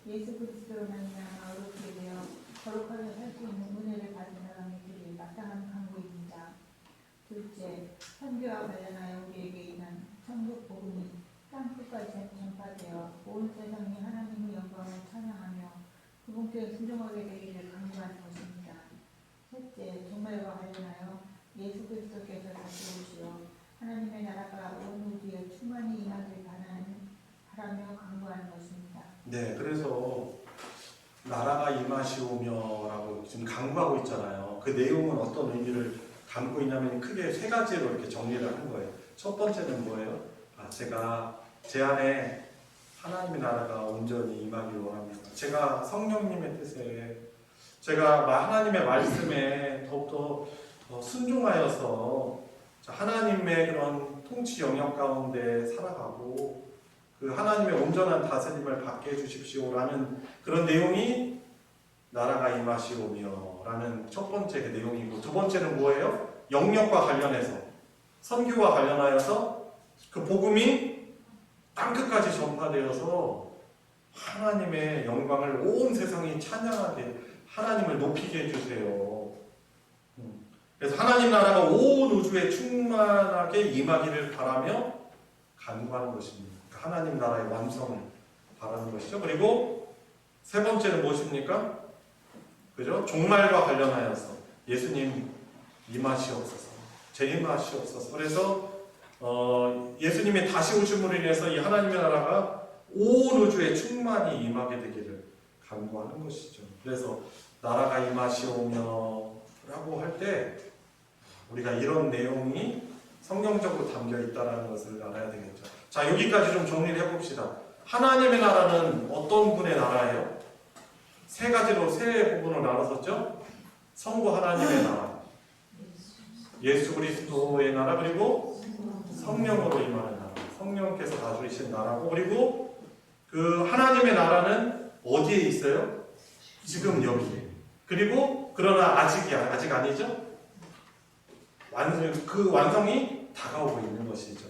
예수 그리스도로 말미암아 어렵게 되어 거룩하게 살 수 있는 은혜를 받는 사람의 길이 마땅한 강구입니다. 둘째, 선교와 관련하여 우리에게 있는 천국 복음이 땅 끝까지 전파되어 온 세상이 하나님의 영광을 찬양하며 그분께 순종하게 되기를 강구하는 것입니다. 셋째, 종말과 관련하여 예수 그리스도께서 다시 오시어 하나님의 나라가 온 우주에 충만히 임하길 바라며 강구하는 것입니다. 네, 그래서 나라가 임하시오며라고 지금 강구하고 있잖아요. 그 내용은 어떤 의미를 담고 있냐면 크게 세 가지로 이렇게 정리를 하는 거예요. 첫 번째는 뭐예요? 제가 제 안에 하나님의 나라가 온전히 임하기를 원합니다. 제가 성령님의 뜻에 제가 하나님의 말씀에 더욱더 순종하여서 하나님의 그런 통치 영역 가운데 살아가고 그 하나님의 온전한 다스림을 받게 해주십시오라는 그런 내용이 나라가 임하시오며라는 첫 번째 그 내용이고 두 번째는 뭐예요? 영역과 관련해서 선교와 관련하여서 그 복음이 땅끝까지 전파되어서 하나님의 영광을 온 세상이 찬양하게 하나님을 높이게 해주세요. 그래서 하나님 나라가 온 우주에 충만하게 임하기를 바라며 간구하는 것입니다. 하나님 나라의 완성을 바라는 것이죠. 그리고 세 번째는 무엇입니까? 그죠? 종말과 관련하여서 예수님 임하시옵소서, 재임하시옵소서. 그래서 예수님이 다시 오심으로 인해서 이 하나님의 나라가 온 우주에 충만히 임하게 되기를 간구하는 것이죠. 그래서 나라가 임하시오며 라고 할 때 우리가 이런 내용이 성경적으로 담겨 있다는 것을 알아야 되겠죠. 자, 여기까지 좀 정리를 해봅시다. 하나님의 나라는 어떤 분의 나라예요? 세 가지로 세 부분으로 나눴었죠. 성부 하나님의 나라, 예수 그리스도의 나라, 그리고 성령으로 임하는 나라, 성령께서 다스리신 나라고, 그리고 그 하나님의 나라는 어디에 있어요? 지금 여기에. 그리고 그러나 아직 아니죠? 그 완성이 다가오고 있는 것이죠.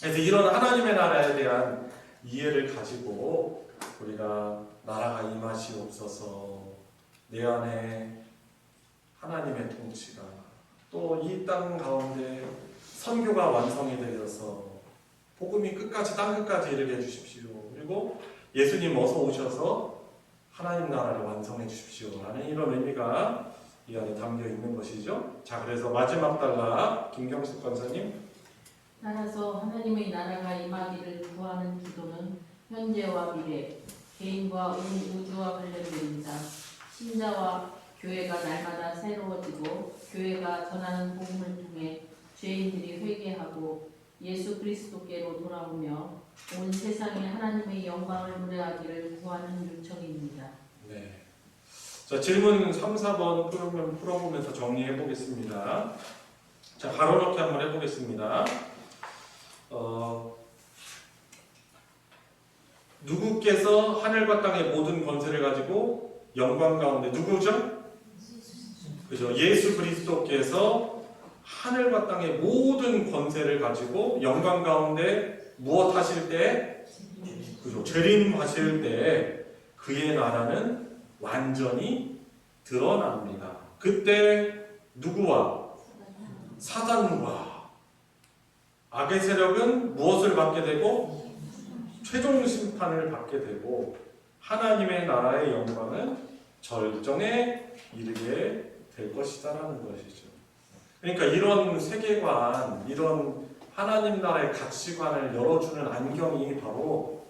그래서 이런 하나님의 나라에 대한 이해를 가지고 우리가 나라가 임하시옵소서, 내 안에 하나님의 통치가, 또 이 땅 가운데 선교가 완성이 되어서 복음이 끝까지, 땅 끝까지 이르게 해주십시오. 그리고 예수님 어서 오셔서 하나님 나라를 완성해 주십시오 라는 이런 의미가 이 안에 담겨 있는 것이죠. 자, 그래서 마지막 단락 김경숙 권사님. 따라서 하나님의 나라가 임하기를 구하는 기도는 현재와 미래, 개인과 우주와 관련됩니다. 신자와 교회가 날마다 새로워지고 교회가 전하는 복음을 통해 죄인들이 회개하고 예수 그리스도께로 돌아오며 온 세상에 하나님의 영광을 노래하기를 구하는 요청입니다. 네. 자, 질문 3, 4번 풀어보면서 정리해 보겠습니다. 자, 가로넣기 한번 해보겠습니다. 누구께서 하늘과 땅의 모든 권세를 가지고 영광 가운데, 누구죠? 그죠? 예수 그리스도께서 하늘과 땅의 모든 권세를 가지고 영광 가운데 무엇 하실 때? 그죠? 재림하실 때 그의 나라는 완전히 드러납니다. 그때 누구와? 사단과 악의 세력은 무엇을 받게 되고? 최종 심판을 받게 되고, 하나님의 나라의 영광은 절정에 이르게 될 것이다라는 것이죠. 그러니까 이런 세계관, 이런 하나님 나라의 가치관을 열어주는 안경이 바로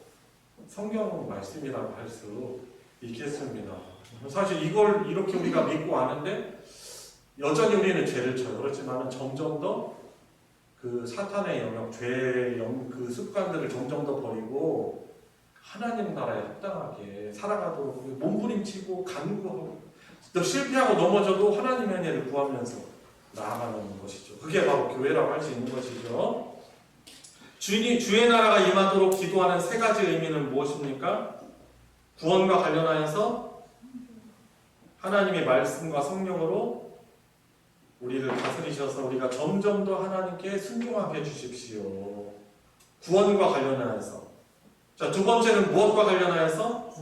성경 말씀이라고 할 수 있겠습니다. 사실 이걸 이렇게 우리가 믿고 아는데 여전히 우리는 죄를 쳐요. 그렇지만 점점 더 그 사탄의 영역, 죄의 그 습관들을 점점 더 버리고 하나님 나라에 합당하게 살아가도록 몸부림치고 간구하고, 또 실패하고 넘어져도 하나님의 은혜를 구하면서 나아가는 것이죠. 그게 바로 교회라고 할 수 있는 것이죠. 주의 나라가 임하도록 기도하는 세 가지 의미는 무엇입니까? 구원과 관련하여서 하나님의 말씀과 성령으로 우리를 다스리셔서 우리가 점점 더 하나님께 순종하게 해주십시오. 구원과 관련하여서. 자, 두 번째는 무엇과 관련하여서?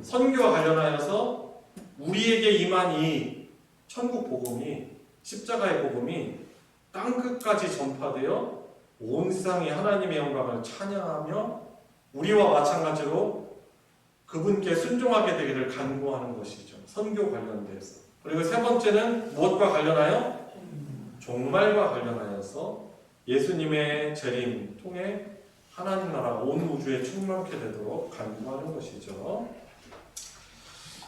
선교와 관련하여서 우리에게 임한 이 천국 복음이, 십자가의 복음이 땅 끝까지 전파되어 온 세상이 하나님의 영광을 찬양하며 우리와 마찬가지로 그분께 순종하게 되기를 간구하는 것이죠. 선교 관련돼서. 그리고 세 번째는 무엇과 관련하여? 종말과 관련하여서 예수님의 재림 통해 하나님 나라 온 우주에 충만케 되도록 간구하는 것이죠.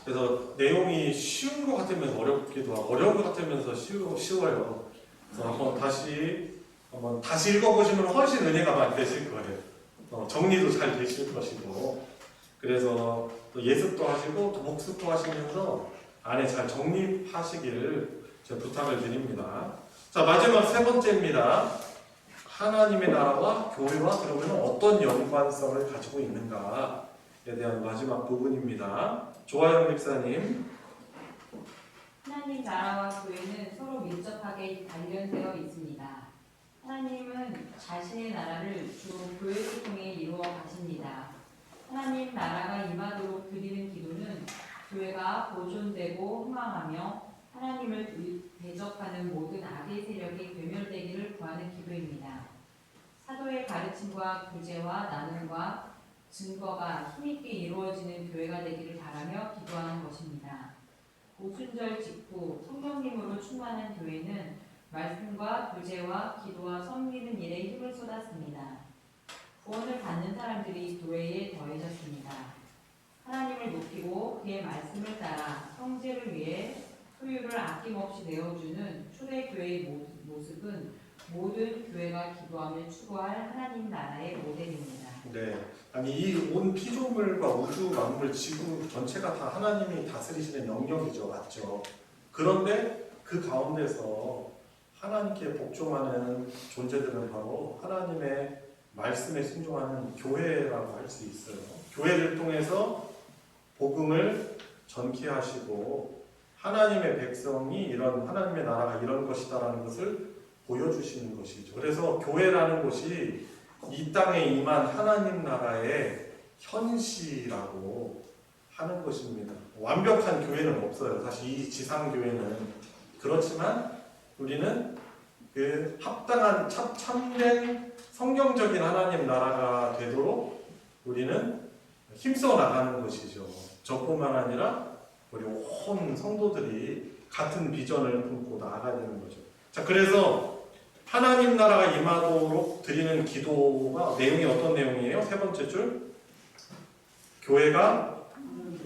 그래서 내용이 쉬운 것 같으면서 어렵기도 하고 어려운 것 같으면서 쉬워요. 그래서 한번 다시 읽어보시면 훨씬 은혜가 많이 되실 거예요. 정리도 잘 되실 것이고, 그래서 또 예습도 하시고 또 복습도 하시면서 안에 잘 정립하시기를 제가 부탁을 드립니다. 자, 마지막 세 번째입니다. 하나님의 나라와 교회와 그러면 어떤 연관성을 가지고 있는가에 대한 마지막 부분입니다. 조아영 목사님. 하나님 나라와 교회는 서로 밀접하게 관련되어 있습니다. 하나님은 자신의 나라를 주로 교회를 통해 이루어 가십니다. 하나님 나라가 임하도록 드리는 기도는 교회가 보존되고 흥황하며 하나님을 대적하는 모든 악의 세력이 괴멸되기를 구하는 기도입니다. 사도의 가르침과 교제와 나눔과 증거가 힘있게 이루어지는 교회가 되기를 바라며 기도하는 것입니다. 오순절 직후 성령님으로 충만한 교회는 말씀과 교제와 기도와 섬기는 일에 힘을 쏟았습니다. 구원을 받는 사람들이 교회에 더해졌습니다. 하나님을 높이고 그의 말씀을 따라 형제를 위해 소유를 아낌없이 내어주는 초대교회의 모습은 모든 교회가 기도하며 추구할 하나님 나라의 모델입니다. 네, 아니 이 온 피조물과 우주 만물 지구 전체가 다 하나님이 다스리시는 영역이죠, 맞죠? 그런데 그 가운데서 하나님께 복종하는 존재들은 바로 하나님의 말씀에 순종하는 교회라고 할 수 있어요. 교회를 통해서 복음을 전케하시고 하나님의 백성이 이런 하나님의 나라가 이런 것이다라는 것을 보여주시는 것이죠. 그래서 교회라는 곳이 이 땅에 임한 하나님 나라의 현시라고 하는 것입니다. 완벽한 교회는 없어요. 사실 이 지상 교회는 그렇지만 우리는 그 합당한 참된 성경적인 하나님 나라가 되도록 우리는 힘써 나가는 것이죠. 저뿐만 아니라 우리 온 성도들이 같은 비전을 품고 나아가야 되는 거죠. 자, 그래서 하나님 나라가 임하도록 드리는 기도가 내용이 어떤 내용이에요? 세 번째 줄, 교회가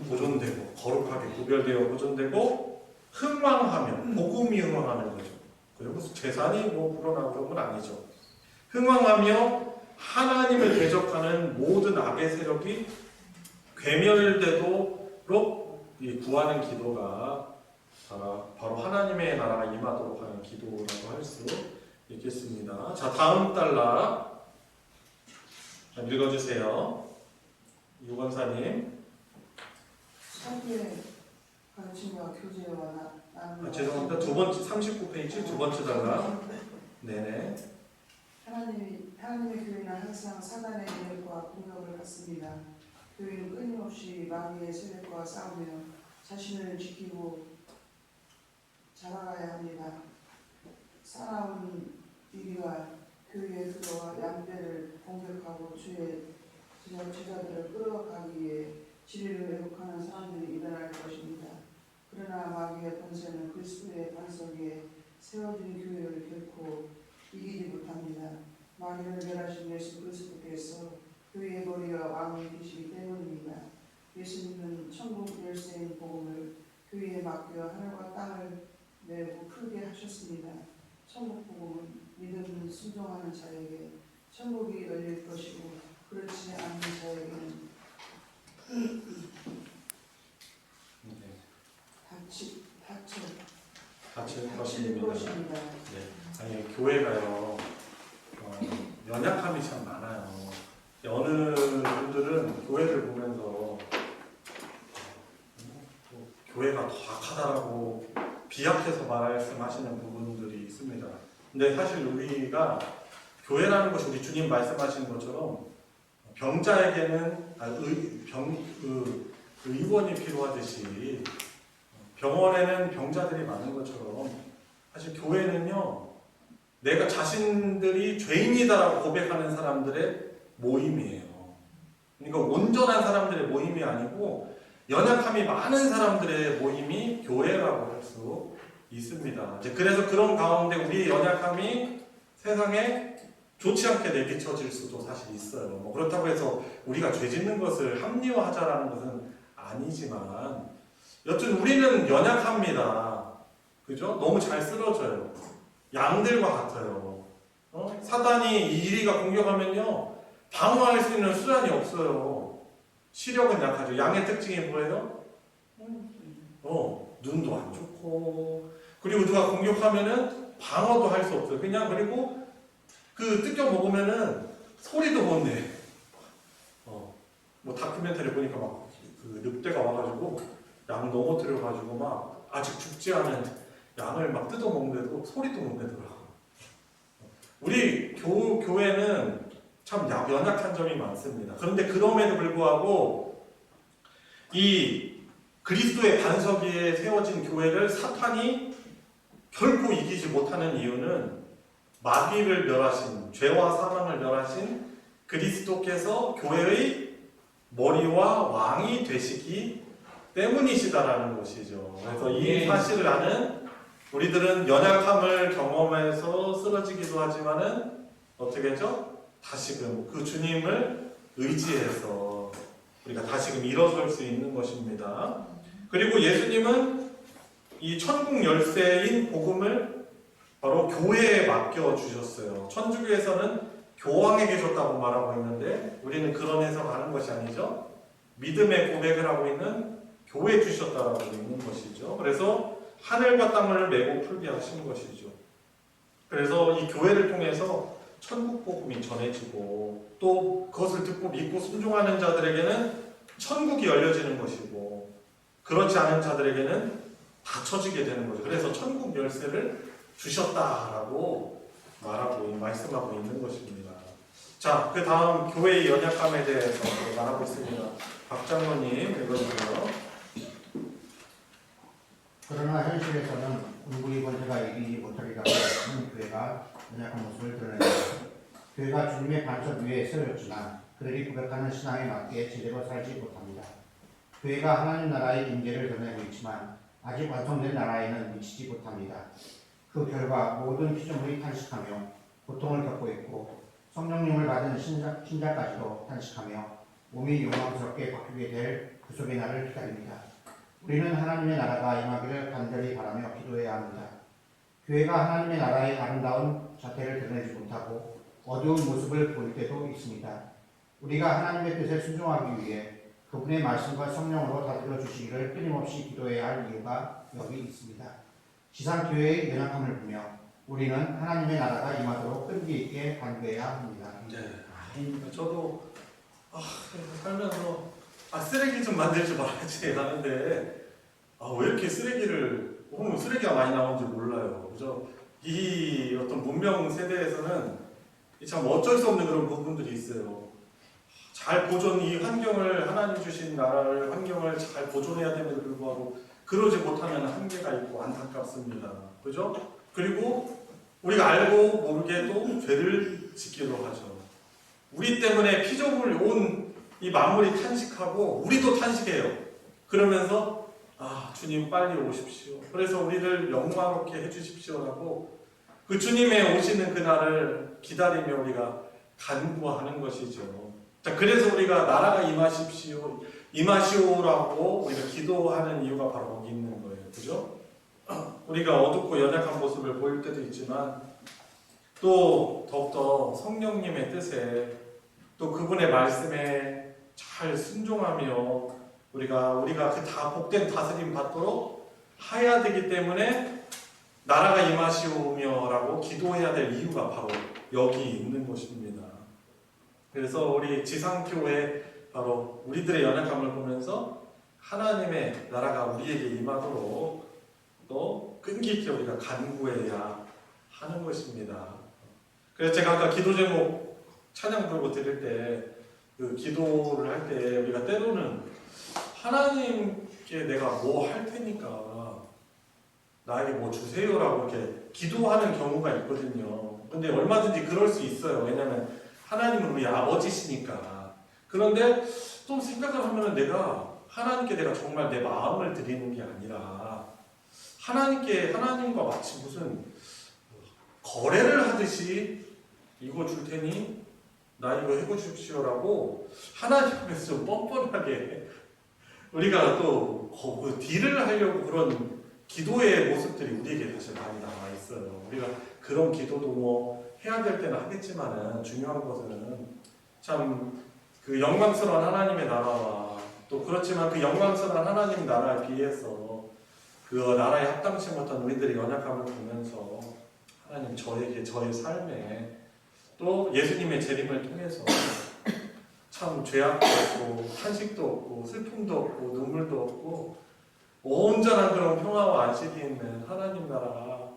보존되고 거룩하게 구별되어 보존되고 흥왕하며 복음이 흥왕하는 거죠. 그리고 무슨 재산이 불어나고 그런 건 아니죠. 흥왕하며 하나님을 대적하는 모든 악의 세력이 괴멸되도록 구하는 기도가 바로 하나님의 나라가 임하도록 하는 기도라고 할 수 있겠습니다. 자, 다음 달라 읽어주세요. 유건사님. 사기의 가르침과 교제와 나눔. 죄송합니다. 두 번째 39페이지 두 번째 달라. 네네. 하나님의 교회는 항상 사단의 위협과 공격을 받습니다. 교회는 끊임없이 마귀의 세력과 싸우며 자신을 지키고 자라가야 합니다. 사나운 위기가 교회의 들어와 양떼를 공격하고 주의 제자들을 끌어가기 위해 진리를 왜곡하는 사람들이 일어날 것입니다. 그러나 마귀의 권세는 그리스도의 반석 위에 세워진 교회를 결코 이기지 못합니다. 마귀를 멸하신 예수 그리스도께서 교회의 머리와 왕이 되시기 때문입니다. 예수님은 천국 열쇠인 복음을 교회에 맡겨 하늘과 땅을 메고 크게 하셨습니다. 천국 복음은 믿음 순종하는 자에게 천국이 열릴 것이고 그렇지 않은 자에게는 닫힐 것입니다. 네. 아니, 교회가요, 연약함이 참 많아요. 어느 분들은 교회를 보면서 교회가 더 악하다라고 비약해서 말씀하시는 부분들이 있습니다. 근데 사실 우리가 교회라는 것이 우리 주님 말씀하신 것처럼 병자에게는 의원이 필요하듯이 병원에는 병자들이 많은 것처럼 사실 교회는요, 내가 자신들이 죄인이다라고 고백하는 사람들의 모임이에요. 그러니까 온전한 사람들의 모임이 아니고 연약함이 많은 사람들의 모임이 교회라고 할 수 있습니다. 그래서 그런 가운데 우리의 연약함이 세상에 좋지 않게 내비쳐질 수도 사실 있어요. 그렇다고 해서 우리가 죄 짓는 것을 합리화하자라는 것은 아니지만 여튼 우리는 연약합니다. 그죠? 너무 잘 쓰러져요. 양들과 같아요. 사단이 이리가 공격하면요, 방어할 수 있는 수단이 없어요. 시력은 약하죠. 양의 특징이 뭐예요? 눈도 안 좋고, 그리고 누가 공격하면은 방어도 할 수 없어요. 그리고 그 뜯겨 먹으면은 소리도 못 내. 다큐멘터리 보니까 그 늑대가 와가지고 양 넘어뜨려가지고 막 아직 죽지 않은 양을 막 뜯어 먹는데도 소리도 못 내더라고요. 우리 교회는 참 연약한 점이 많습니다. 그런데 그럼에도 불구하고 이 그리스도의 반석 위에 세워진 교회를 사탄이 결코 이기지 못하는 이유는 마귀를 멸하신, 죄와 사망을 멸하신 그리스도께서 교회의 머리와 왕이 되시기 때문이시다라는 것이죠. 그래서 이 사실을 아는 우리들은 연약함을 경험해서 쓰러지기도 하지만은 어떻게 하죠? 다시금 그 주님을 의지해서 우리가 다시금 일어설 수 있는 것입니다. 그리고 예수님은 이 천국 열쇠인 복음을 바로 교회에 맡겨 주셨어요. 천주교에서는 교황에게 줬다고 말하고 있는데 우리는 그런 해석하는 것이 아니죠. 믿음의 고백을 하고 있는 교회에 주셨다라고 있는 것이죠. 그래서 하늘과 땅을 메고 풀게 하신 것이죠. 그래서 이 교회를 통해서 천국 복음이 전해지고 또 그것을 듣고 믿고 순종하는 자들에게는 천국이 열려지는 것이고 그렇지 않은 자들에게는 닫혀지게 되는 거죠. 그래서 천국 열쇠를 주셨다라고 말씀하고 있는 것입니다. 자, 그 다음 교회의 연약함에 대해서 말하고 있습니다. 박 장로님 읽어주세요. 그러나 현실에서는 은구의 권세가 이기지 못하리라고 하는 교회가 연약한 모습을 드러냅니다. 교회가 주님의 반석 위에 세워졌지만 그들이 고백하는 신앙에 맞게 제대로 살지 못합니다. 교회가 하나님 나라의 임재를 드러내고 있지만 아직 완성된 나라에는 미치지 못합니다. 그 결과 모든 피조물이 탄식하며 고통을 겪고 있고 성령님을 받은 신자까지도 탄식하며 몸이 영광스럽게 바뀌게 될 구속의 날을 기다립니다. 우리는 하나님의 나라가 임하기를 간절히 바라며 기도해야 합니다. 교회가 하나님의 나라의 아름다운 자태를 드러내지 못하고 어두운 모습을 보일 때도 있습니다. 우리가 하나님의 뜻에 순종하기 위해 그분의 말씀과 성령으로 다스려 주시기를 끊임없이 기도해야 할 이유가 여기 있습니다. 지상교회의 연약함을 보며 우리는 하나님의 나라가 임하도록 끈기 있게 간구해야 합니다. 네. 저도 살면서 쓰레기 좀 만들지 말아야지 하는데 왜 이렇게 쓰레기가 많이 나오는지 몰라요. 그죠? 이 어떤 문명 세대에서는 참 어쩔 수 없는 그런 부분들이 있어요. 잘 이 환경을 하나님 주신 나라를 환경을 잘 보존해야 됨에도 불구하고 그러지 못하면 한계가 있고 안타깝습니다. 그죠? 그리고 우리가 알고 모르게도 죄를 짓기도 하죠. 우리 때문에 피조물 온 이 만물이 탄식하고 우리도 탄식해요. 그러면서 주님 빨리 오십시오. 그래서 우리를 영광롭게 해주십시오라고 그 주님의 오시는 그날을 기다리며 우리가 간구하는 것이죠. 자, 그래서 우리가 나라가 임하시오라고 우리가 기도하는 이유가 바로 거기 있는 거예요. 그죠? 우리가 어둡고 연약한 모습을 보일 때도 있지만 또 더욱더 성령님의 뜻에 또 그분의 말씀에 잘 순종하며 우리가 그 다 복된 다스림 받도록 해야 되기 때문에 나라가 임하시오며라고 기도해야 될 이유가 바로 여기 있는 것입니다. 그래서 우리 지상교회 바로 우리들의 연약함을 보면서 하나님의 나라가 우리에게 임하도록 또 끈기 있게 우리가 간구해야 하는 것입니다. 그래서 제가 아까 기도 제목 찬양 부르고 드릴 때 그 기도를 할 때 우리가 때로는 하나님께 내가 뭐 할 테니까 나에게 뭐 주세요라고 이렇게 기도하는 경우가 있거든요. 근데 얼마든지 그럴 수 있어요. 왜냐하면 하나님은 우리 아버지시니까. 그런데 또 생각을 하면 내가 하나님께 내가 정말 내 마음을 드리는 게 아니라 하나님과 마치 무슨 거래를 하듯이 이거 줄 테니 나 이거 해주십시오라고 하나님께서 좀 뻔뻔하게 우리가 또 그 딜을 하려고 그런 기도의 모습들이 우리에게 사실 많이 남아 있어요. 우리가 그런 기도도 뭐 해야 될 때는 하겠지만은 중요한 것은 참 그 영광스러운 하나님의 나라와 또 그렇지만 그 영광스러운 하나님 나라에 비해서 그 나라에 합당치 못한 우리들의 연약함을 보면서 하나님 저에게 저의 삶에 또 예수님의 재림을 통해서 참 죄악도 없고 탄식도 없고 슬픔도 없고 눈물도 없고 온전한 그런 평화와 안식이 있는 하나님 나라가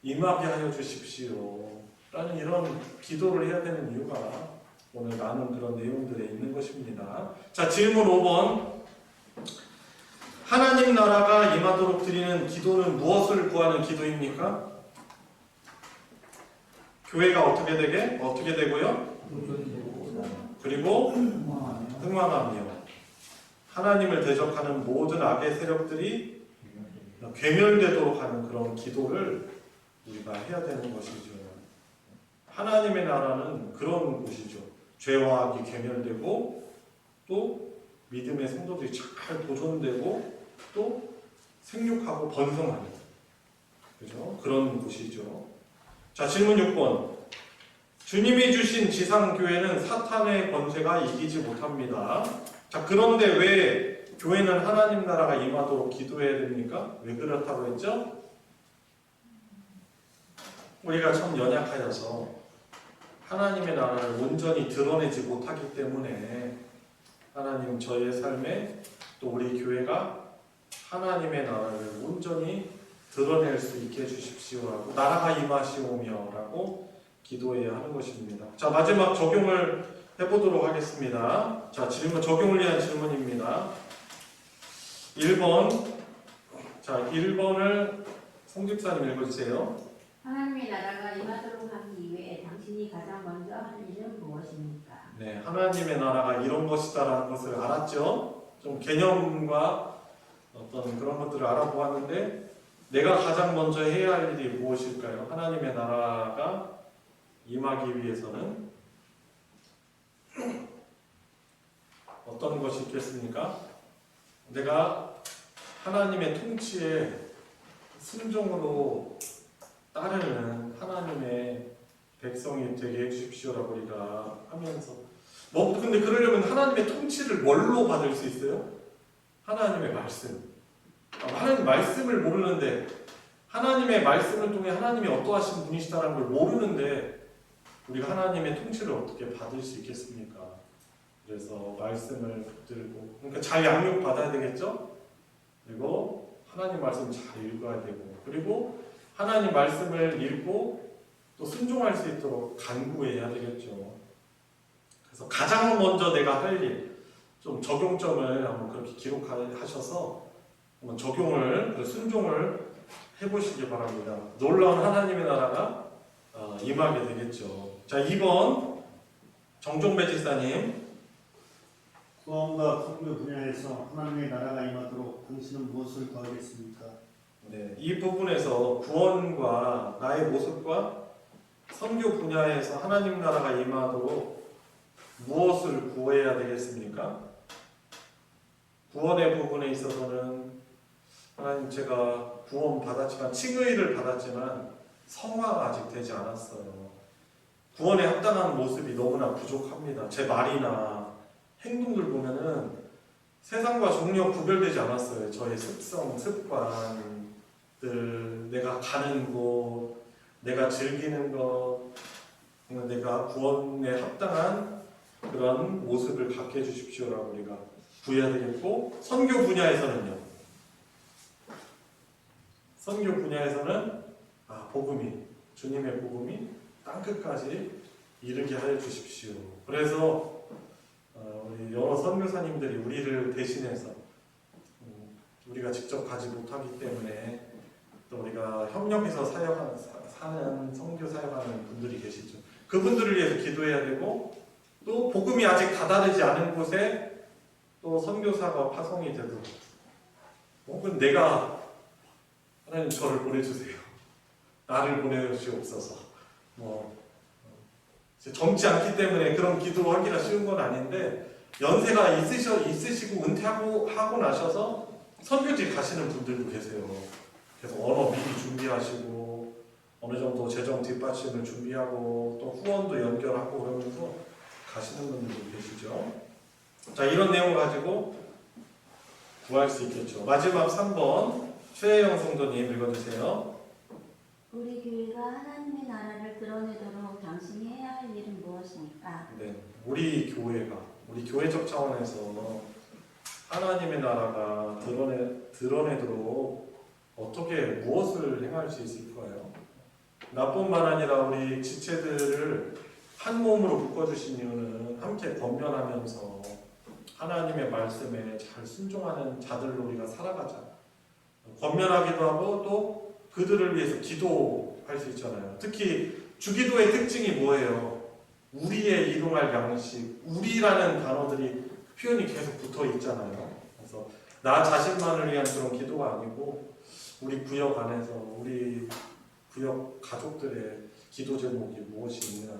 임하게 하여 주십시오 라는 이런 기도를 해야 되는 이유가 오늘 나눈 그런 내용들에 있는 것입니다. 자, 질문 5번. 하나님 나라가 임하도록 드리는 기도는 무엇을 구하는 기도입니까? 교회가 어떻게 되고요? 그리고 흥왕하며 하나님을 대적하는 모든 악의 세력들이 괴멸되도록 하는 그런 기도를 우리가 해야 되는 것이죠. 하나님의 나라는 그런 곳이죠. 죄와 악이 괴멸되고 또 믿음의 성도들이 잘 보존되고 또 생육하고 번성하는 그죠? 그런 곳이죠. 자, 질문 6번. 주님이 주신 지상교회는 사탄의 권세가 이기지 못합니다. 자, 그런데 왜 교회는 하나님 나라가 임하도록 기도해야 됩니까? 왜 그렇다고 했죠? 우리가 참 연약하여서 하나님의 나라를 온전히 드러내지 못하기 때문에 하나님 저의 삶에 또 우리 교회가 하나님의 나라를 온전히 드러낼 수 있게 해주십시오라고 나라가 임하시오며라고 기도해야 하는 것입니다. 자, 마지막 적용을 해보도록 하겠습니다. 자, 질문, 적용을 위한 질문입니다. 1번. 자, 1번을 송집사님 읽어주세요. 하나님의 나라가 임하도록 하기 위해 당신이 가장 먼저 할 일은 무엇입니까? 네, 하나님의 나라가 이런 것이다라는 것을 알았죠. 좀 개념과 어떤 그런 것들을 알아보았는데 내가 가장 먼저 해야 할 일이 무엇일까요? 하나님의 나라가 임하기 위해서는 어떤 것이 있겠습니까? 내가 하나님의 통치에 순종으로 따르는 하나님의 백성이 되게 해주십시오라고 우리가 하면서 근데 그러려면 하나님의 통치를 뭘로 받을 수 있어요? 하나님의 말씀. 하나님 말씀을 모르는데 하나님의 말씀을 통해 하나님이 어떠하신 분이시다라는 걸 모르는데 우리가 하나님의 통치를 어떻게 받을 수 있겠습니까? 그래서 말씀을 붙들고 그러니까 잘 양육 받아야 되겠죠? 그리고 하나님 말씀 잘 읽어야 되고 그리고 하나님 말씀을 읽고 또 순종할 수 있도록 간구해야 되겠죠. 그래서 가장 먼저 내가 할 일, 좀 적용점을 한번 그렇게 기록하셔서 한번 적용을, 순종을 해보시기 바랍니다. 놀라운 하나님의 나라가 임하게 되겠죠. 자, 2번 정종배 집사님. 구원과 선교 분야에서 하나님의 나라가 임하도록 당신은 무엇을 더하겠습니까? 네, 이 부분에서 구원과 나의 모습과 선교 분야에서 하나님 나라가 임하도록 무엇을 구해야 되겠습니까? 구원의 부분에 있어서는 하나님 제가 구원 받았지만 칭의를 받았지만 성화가 아직 되지 않았어요. 구원에 합당한 모습이 너무나 부족합니다. 제 말이나 행동들 보면은 세상과 전혀 구별되지 않았어요. 저의 습성, 습관들, 내가 가는 곳, 내가 즐기는 것, 내가 구원에 합당한 그런 모습을 갖게 해주십시오라고 우리가 구해야 되겠고, 선교 분야에서는요. 선교 분야에서는 복음이, 주님의 복음이 땅끝까지 이르게 하여 주십시오. 그래서 우리 여러 선교사님들이 우리를 대신해서 우리가 직접 가지 못하기 때문에 또 우리가 협력해서 사는 선교 사역하는 분들이 계시죠. 그분들을 위해서 기도해야 되고 또 복음이 아직 다다르지 않은 곳에 또 선교사가 파송이 되도록 혹은 내가 하나님 저를 보내주세요. 나를 보내주시옵소서. 젊지 않기 때문에 그런 기도하기가 쉬운 건 아닌데 연세가 있으시고 은퇴하고 나셔서 선교지 가시는 분들도 계세요. 그래서 언어 미리 준비하시고 어느 정도 재정 뒷받침을 준비하고 또 후원도 연결하고 그러면서 가시는 분들도 계시죠. 자, 이런 내용을 가지고 구할 수 있겠죠. 마지막 3번 최혜영 성도님 읽어주세요. 우리 교회가 하나님의 나라를 드러내도록 당신이 해야 할 일은 무엇입니까? 네, 우리 교회가 우리 교회적 차원에서 하나님의 나라가 드러내도록 어떻게 무엇을 행할 수 있을까요? 나뿐만 아니라 우리 지체들을 한 몸으로 묶어주신 이유는 함께 권면하면서 하나님의 말씀에 잘 순종하는 자들로 우리가 살아가자. 권면하기도 하고 또 그들을 위해서 기도할 수 있잖아요. 특히 주기도의 특징이 뭐예요? 우리의 일용할 양식, 우리라는 단어들이 표현이 계속 붙어 있잖아요. 그래서 나 자신만을 위한 그런 기도가 아니고 우리 구역 안에서 우리 구역 가족들의 기도 제목이 무엇이 있나.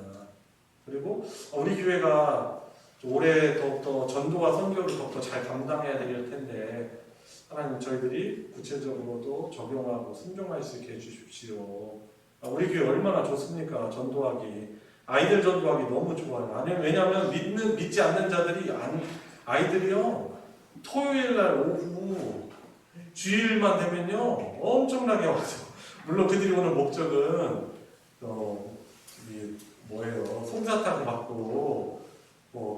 그리고 우리 교회가 올해 더욱더 전도와 선교를 더욱더 잘 감당해야 될 텐데 하나님 저희들이 구체적으로도 적용하고 순종할 수 있게 해주십시오. 우리 교회 얼마나 좋습니까? 전도하기. 아이들 전도하기 너무 좋아요. 왜냐하면 믿지 않는 자들이 아이들이요 토요일날 오후 주일만 되면요 엄청나게 와서 물론 그들이 오는 목적은 이게 뭐예요? 솜사탕 받고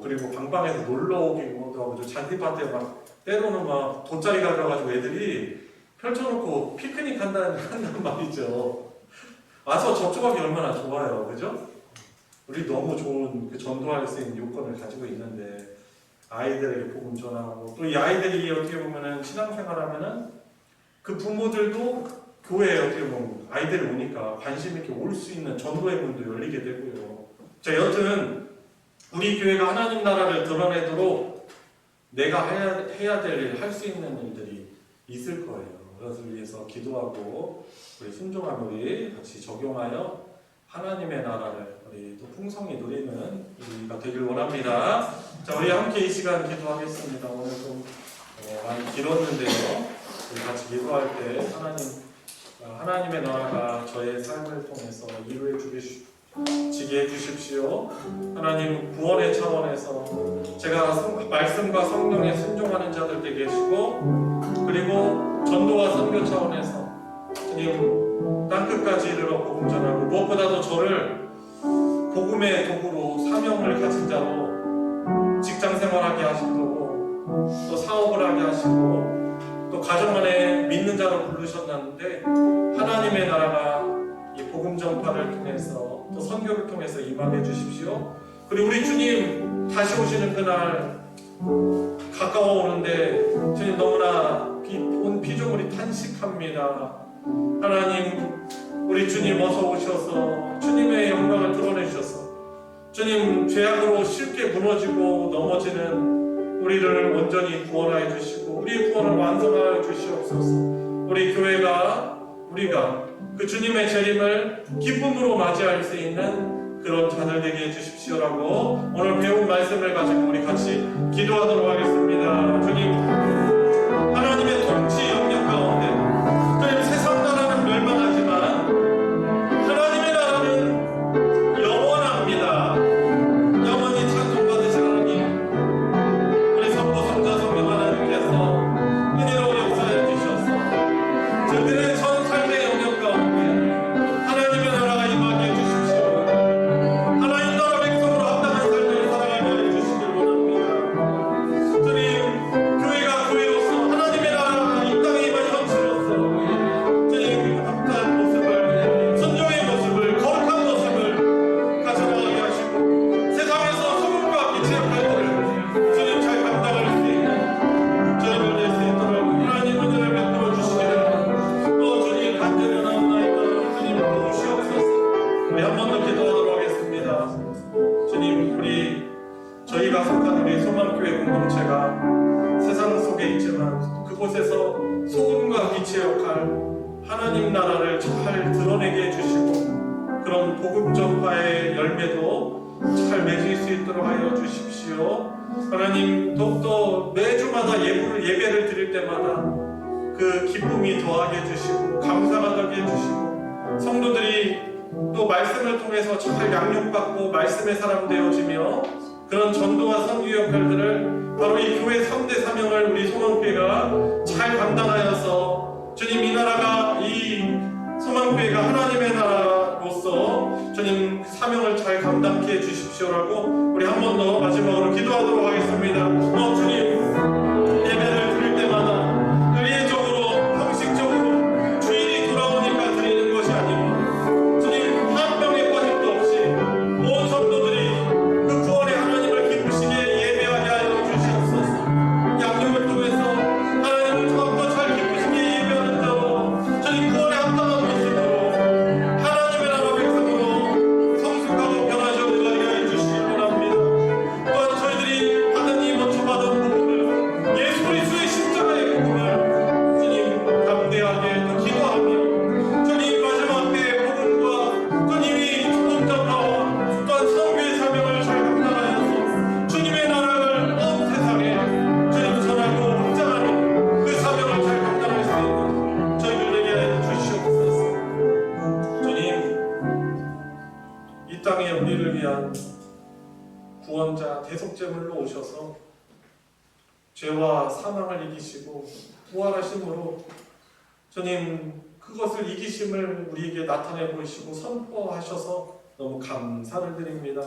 그리고 방방에서 놀러 오기도 하고 잔디밭에 막 때로는 막 돗자리 가져가지고 애들이 펼쳐놓고 피크닉 한다는 말이죠. 와서 접촉하기 얼마나 좋아요, 그죠? 우리 너무 좋은 그 전도할 수 있는 요건을 가지고 있는데 아이들에게 복음 전하고 또 이 아이들이 어떻게 보면은 신앙생활하면은 그 부모들도 교회에 어떻게 보면 아이들이 오니까 관심 있게 올 수 있는 전도의 문도 열리게 되고요. 자, 여튼 우리 교회가 하나님 나라를 드러내도록 내가 해야 될 일, 할 수 있는 일들이 있을 거예요. 그것을 위해서 기도하고 우리 순종한 우리 같이 적용하여 하나님의 나라를 우리 또 풍성히 누리는 우리가 되길 원합니다. 자, 우리 함께 이 시간 기도하겠습니다. 오늘 좀 많이 길었는데요. 우리 같이 기도할 때 하나님의 나라가 저의 삶을 통해서 이루어 지게 해주십시오. 하나님 구원의 차원에서 제가 말씀과 성령에 순종하는 자들 되게 해주시고 그리고 전도와 선교 차원에서 주님 땅끝까지 이르러 복음 전하고 무엇보다도 저를 복음의 도구로 사명을 가진 자로 직장 생활하게 하시고 또 사업을 하게 하시고 또 가정 안에 믿는 자로 부르셨는데 하나님의 나라가 이 복음 전파를 통해서 또 선교를 통해서 임하게 해주십시오. 그리고 우리 주님 다시 오시는 그날 가까워 오는데 주님 너무나 온 피조물이 탄식합니다. 하나님 우리 주님 어서 오셔서 주님의 영광을 드러내 주셔서 주님 죄악으로 쉽게 무너지고 넘어지는 우리를 온전히 구원하여 주시고 우리의 구원을 완성하여 주시옵소서. 우리 교회가 우리가 그 주님의 재림을 기쁨으로 맞이할 수 있는 그런 자들 되게 해주십시오라고 오늘 배운 말씀을 가지고 우리 같이 기도하도록 하겠습니다. 주님 하나님의 통치 영역 가운데 주님 세상 나라는 멸망하지만 하나님의 나라는 영원합니다. 영원히 찬송받으신 하나님 우리 선포성자 성령 하나님께서 은혜로 역사해 주셔서 저들의 전 삶의 영역 가운데 하나님의 나라가 임하게 해주십시오. 하나님 나라 백성으로 합당한 삶을 살아가게 해주시길 원합니다. 주님 교회가 교회로서 하나님의 나라가 이 땅에 임한 현실로서 주님 합당한 모습을 선종의 모습을 거룩한 모습을 가져나가게 하시고 세상에서 소금과 빛의 역할들을 주님 잘 감당할 수 있는 주님을 낼 수 있도록 하나님 은혜를 베풀어 주시기를 또 주님 간절히 나옵나이다. 주님 도우시옵소서. 우리 한 번 더 기도하도록 하겠습니다. 주님 저희가 속한 우리 소망교회 공동체가 세상 속에 있지만 그곳에서 소금과 빛의 역할 하나님 나라를 잘 드러내게 해주시고 그런 복음 전파의 열매도 잘 맺을 수 있도록 하여 주십시오. 하나님 더욱더 매주마다 예배를 드릴 때마다 그 기쁨이 더하게 해주시고 감사가 더하게 해주시고 성도들이 또 말씀을 통해서 잘 양육받고 말씀의 사람 되어지며 그런 전도와 선교 역할들을 바로 이 교회 3대 사명을 우리 소망교회가 잘 감당하여서 주님 이 나라가 이 소망교회가 하나님의 나라로서 주님 사명을 잘 감당케 해주십시오라고 우리 한 번 더 마지막으로 기도하도록 하겠습니다. 주님 예배를 드릴 때마다 의례적으로 형식적으로 주일이 돌아오니까 드리는 것이 아니고 주님 한 명의 빠짐도 없이 온 성도들이 그 구원의 하나님을 기쁘시게 예배하게 하여 주시옵소서. 양육을 통해서 하나님을 더욱더 잘 기쁘시게 예배하는 자로 주님 구원의 합당한 모습으로 하나님의 나라 백성으로 성숙하고 변화져 들어가게 하여 주시기 원합니다. 또한 저희들이 받은 이 먼저 받은 복음을 예수 그리스도의 십자가의 복음을 주님 담대하게 또 기도하며 주님 마지막 때의 복음과 주님이 복음 전파와 또한 선교의 사명을 잘 감당하여서 주님의 나라를 온 세상에 주님 전하고 확장하는 그 사명을 잘 감당할 수 있는 저희들에게 하여 주시옵소서. 주님 이 땅에 우리를 위한 구원자 대속제물로 오셔서 죄와 사망을 이기시고 부활하심으로 주님 그것을 이기심을 우리에게 나타내 보이시고 선포하셔서 너무 감사를 드립니다.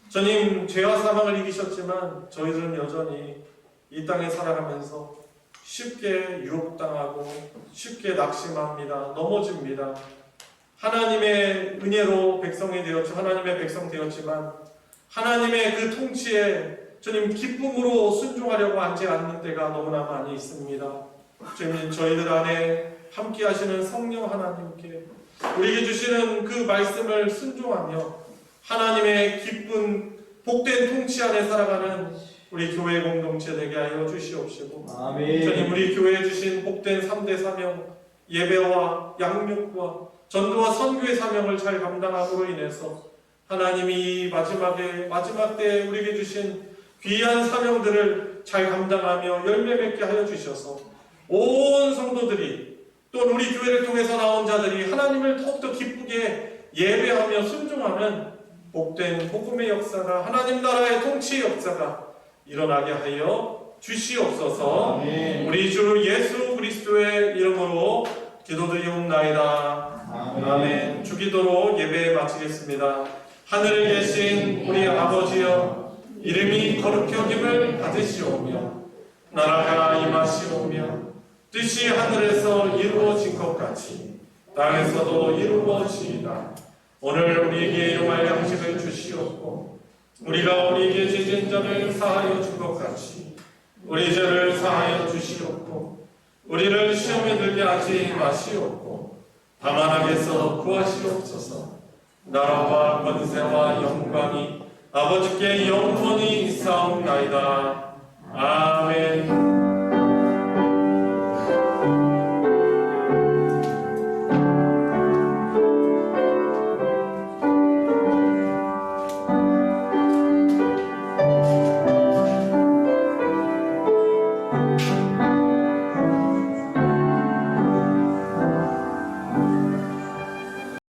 주님, 죄와 사망을 이기셨지만 저희들은 여전히 이 땅에 살아가면서 쉽게 유혹당하고 쉽게 낙심합니다. 넘어집니다. 하나님의 은혜로 백성이 되었죠. 하나님의 백성 되었지만 하나님의 그 통치에 주님 기쁨으로 순종하려고 하지 않는 때가 너무나 많이 있습니다. 주님, 저희들 안에 함께 하시는 성령 하나님께 우리에게 주시는 그 말씀을 순종하며 하나님의 기쁜 복된 통치 안에 살아가는 우리 교회 공동체 되게 하여 주시옵시고, 아멘. 주님, 우리 교회에 주신 복된 3대 사명, 예배와 양육과 전도와 선교의 사명을 잘 감당함으로 인해서 하나님이 마지막 때 우리에게 주신 귀한 사명들을 잘 감당하며 열매 맺게 하여 주셔서 온 성도들이 또 우리 교회를 통해서 나온 자들이 하나님을 더욱더 기쁘게 예배하며 순종하는 복된 복음의 역사가, 하나님 나라의 통치의 역사가 일어나게 하여 주시옵소서. 아멘. 우리 주 예수 그리스도의 이름으로 기도드리옵나이다. 아멘. 주기도로 예배 마치겠습니다. 하늘에 계신 우리 아버지여, 이름이 거룩히 여김을 받으시오며 나라가 임하시오며 뜻이 하늘에서 이루어진 것 같이 땅에서도 이루어지이다. 오늘 우리에게 일용할 양식을 주시옵고 우리가 우리에게 죄진 자를 사하여 준 것 같이 우리 죄를 사하여 주시옵고 우리를 시험에 들게 하지 마시옵고 다만 악에서 구하시옵소서. 나라와 권세와 영광이 아버지께 영원히 있사옵나이다. 아멘.